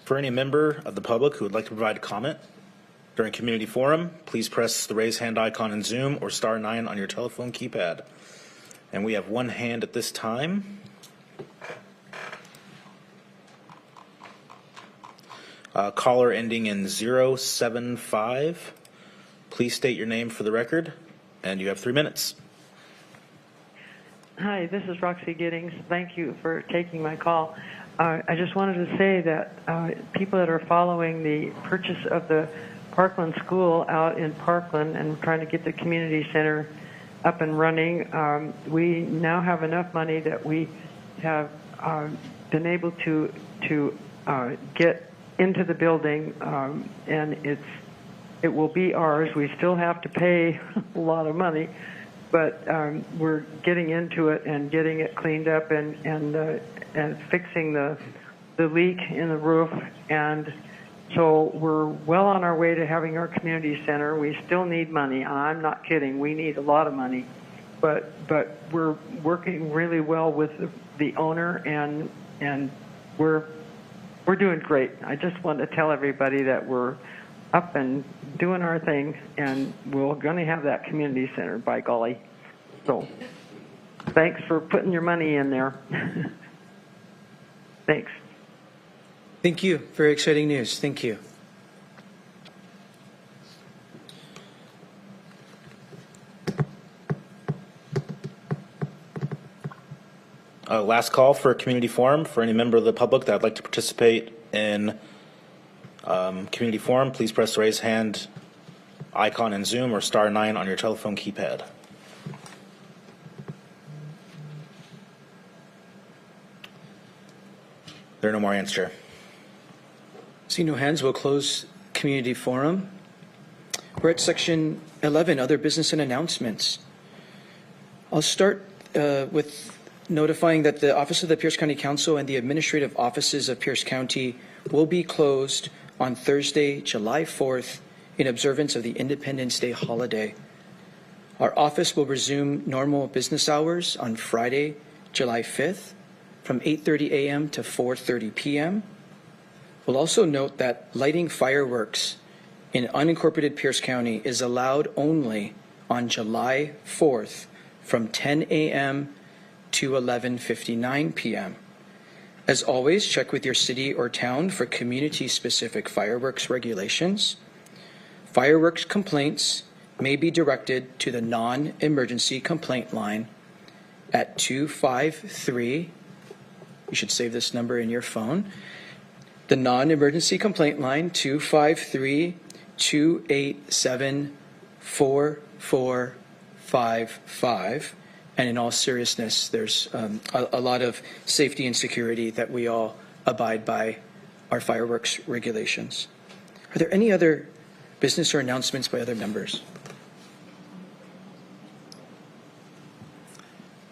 For any member of the public who would like to provide comment during Community Forum, please press the raise hand icon in Zoom or *9 on your telephone keypad. And we have one hand at this time. Caller ending in 075. Please state your name for the record, and you have 3 minutes. Hi, this is Roxy Giddings. Thank you for taking my call. I just wanted to say that people that are following the purchase of the Parkland School out in Parkland and trying to get the community center up and running, we now have enough money that we have been able to get into the building, and it will be ours. We still have to pay a lot of money, but we're getting into it and getting it cleaned up and fixing the leak in the roof, and so we're well on our way to having our community center. We still need money. I'm not kidding. We need a lot of money, but we're working really well with the owner, and we're doing great. I just want to tell everybody that we're up and doing our thing, and we're going to have that community center, by golly. So thanks for putting your money in there. Thanks. Thank you. Very exciting news. Thank you. Last call for a community forum for any member of the public that would like to participate in Community forum, please press the raise hand icon in Zoom or *9 on your telephone keypad. There are no more hands, Chair. See no hands, we'll close community forum. We're at section 11, other business and announcements. I'll start with notifying that the Office of the Pierce County Council and the administrative offices of Pierce County will be closed on Thursday, July 4th, in observance of the Independence Day holiday. Our office will resume normal business hours on Friday, July 5th, from 8:30 a.m. to 4:30 p.m. We'll also note that lighting fireworks in unincorporated Pierce County is allowed only on July 4th from 10 a.m. to 11:59 p.m. As always, check with your city or town for community-specific fireworks regulations. Fireworks complaints may be directed to the non-emergency complaint line at 253. You should save this number in your phone. The non-emergency complaint line, 253-287-4455. And in all seriousness, there's a lot of safety and security that we all abide by our fireworks regulations. Are there any other business or announcements by other members?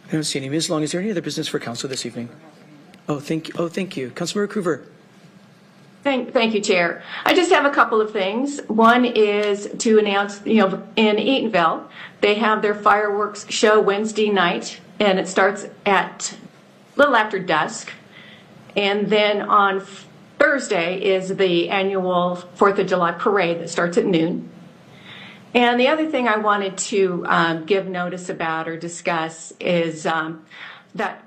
I don't see any. Ms. Long, is there any other business for council this evening? Oh, thank you. Councilmember Cruver. Thank you, Chair. I just have a couple of things. One is to announce, in Eatonville, they have their fireworks show Wednesday night, and it starts at a little after dusk. And then on Thursday is the annual 4th of July parade that starts at noon. And the other thing I wanted to give notice about or discuss is that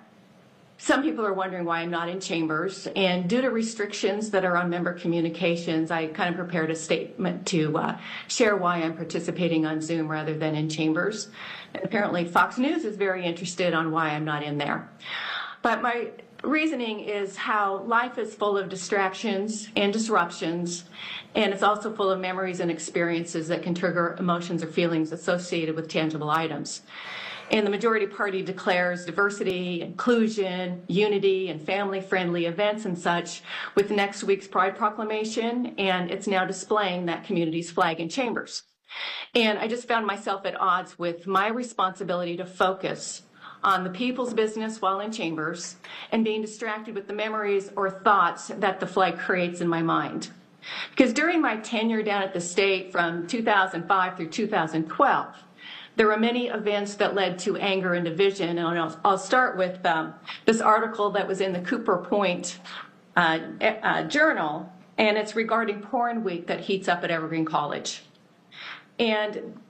some people are wondering why I'm not in chambers, and due to restrictions that are on member communications, I kind of prepared a statement to share why I'm participating on Zoom rather than in chambers. And apparently Fox News is very interested on why I'm not in there. But my reasoning is how life is full of distractions and disruptions, and it's also full of memories and experiences that can trigger emotions or feelings associated with tangible items. And the majority party declares diversity, inclusion, unity, and family-friendly events and such with next week's Pride Proclamation, and it's now displaying that community's flag in chambers. And I just found myself at odds with my responsibility to focus on the people's business while in chambers and being distracted with the memories or thoughts that the flag creates in my mind. Because during my tenure down at the state from 2005 through 2012, there were many events that led to anger and division, and I'll start with this article that was in the Cooper Point Journal, and it's regarding Porn Week that heats up at Evergreen College. And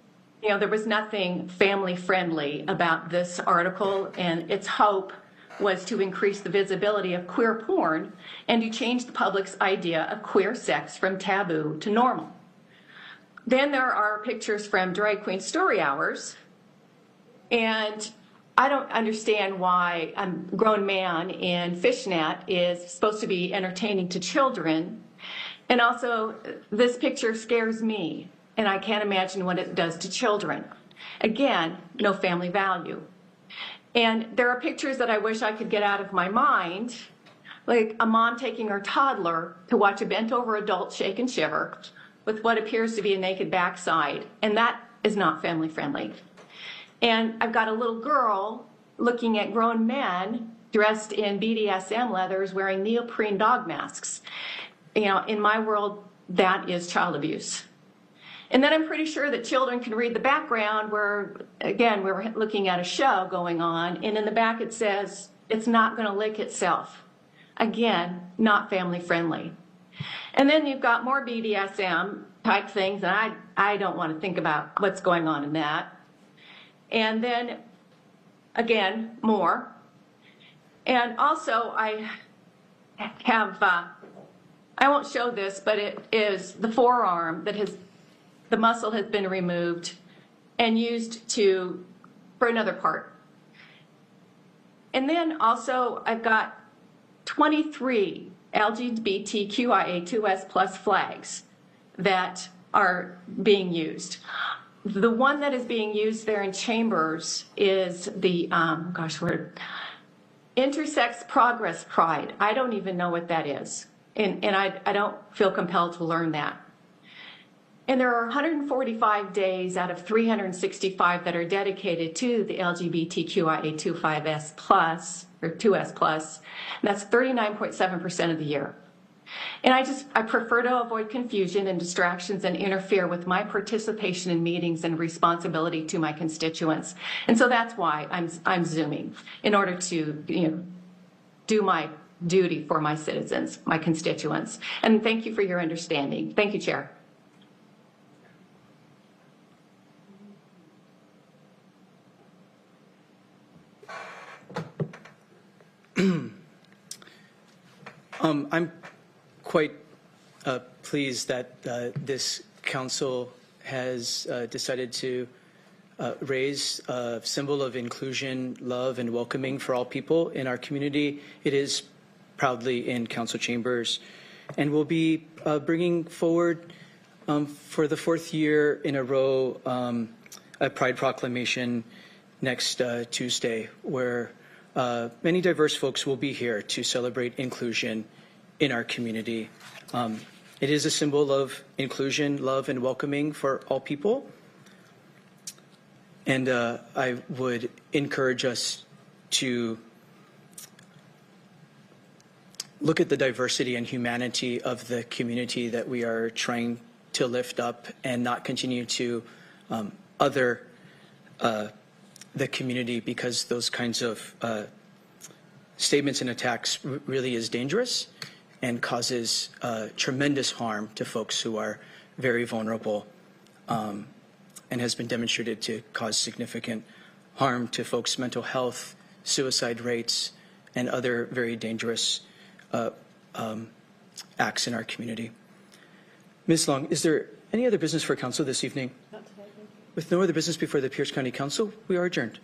there was nothing family-friendly about this article, and its hope was to increase the visibility of queer porn and to change the public's idea of queer sex from taboo to normal. Then there are pictures from Drag Queen Story Hours, and I don't understand why a grown man in fishnet is supposed to be entertaining to children. And also, this picture scares me, and I can't imagine what it does to children. Again, no family value. And there are pictures that I wish I could get out of my mind, like a mom taking her toddler to watch a bent-over adult shake and shiver with what appears to be a naked backside, and that is not family friendly. And I've got a little girl looking at grown men dressed in BDSM leathers wearing neoprene dog masks. In my world, that is child abuse. And then I'm pretty sure that children can read the background where, again, we're looking at a show going on, and in the back it says, it's not gonna lick itself. Again, not family friendly. And then you've got more BDSM type things, and I don't want to think about what's going on in that. And then, again, more. And also, I have, I won't show this, but it is the forearm that the muscle has been removed and used for another part. And then also, I've got 23 LGBTQIA2S plus flags that are being used. The one that is being used there in Chambers is the, Intersex Progress Pride. I don't even know what that is. And I don't feel compelled to learn that. And there are 145 days out of 365 that are dedicated to the LGBTQIA25S plus, or 2S plus. And that's 39.7% of the year. And I prefer to avoid confusion and distractions and interfere with my participation in meetings and responsibility to my constituents. And so that's why I'm Zooming, in order to, do my duty for my citizens, my constituents. And thank you for your understanding. Thank you, Chair. I'm quite pleased that this council has decided to raise a symbol of inclusion, love, and welcoming for all people in our community. It is proudly in council chambers, and we'll be bringing forward for the fourth year in a row a Pride Proclamation next Tuesday, where many diverse folks will be here to celebrate inclusion in our community. It is a symbol of inclusion, love, and welcoming for all people. And I would encourage us to look at the diversity and humanity of the community that we are trying to lift up, and not continue to other the community, because those kinds of statements and attacks really is dangerous and causes tremendous harm to folks who are very vulnerable, and has been demonstrated to cause significant harm to folks' mental health, suicide rates, and other very dangerous acts in our community. Ms. Long, is there any other business for council this evening? Not today, thank you. With no other business before the Pierce County Council, we are adjourned.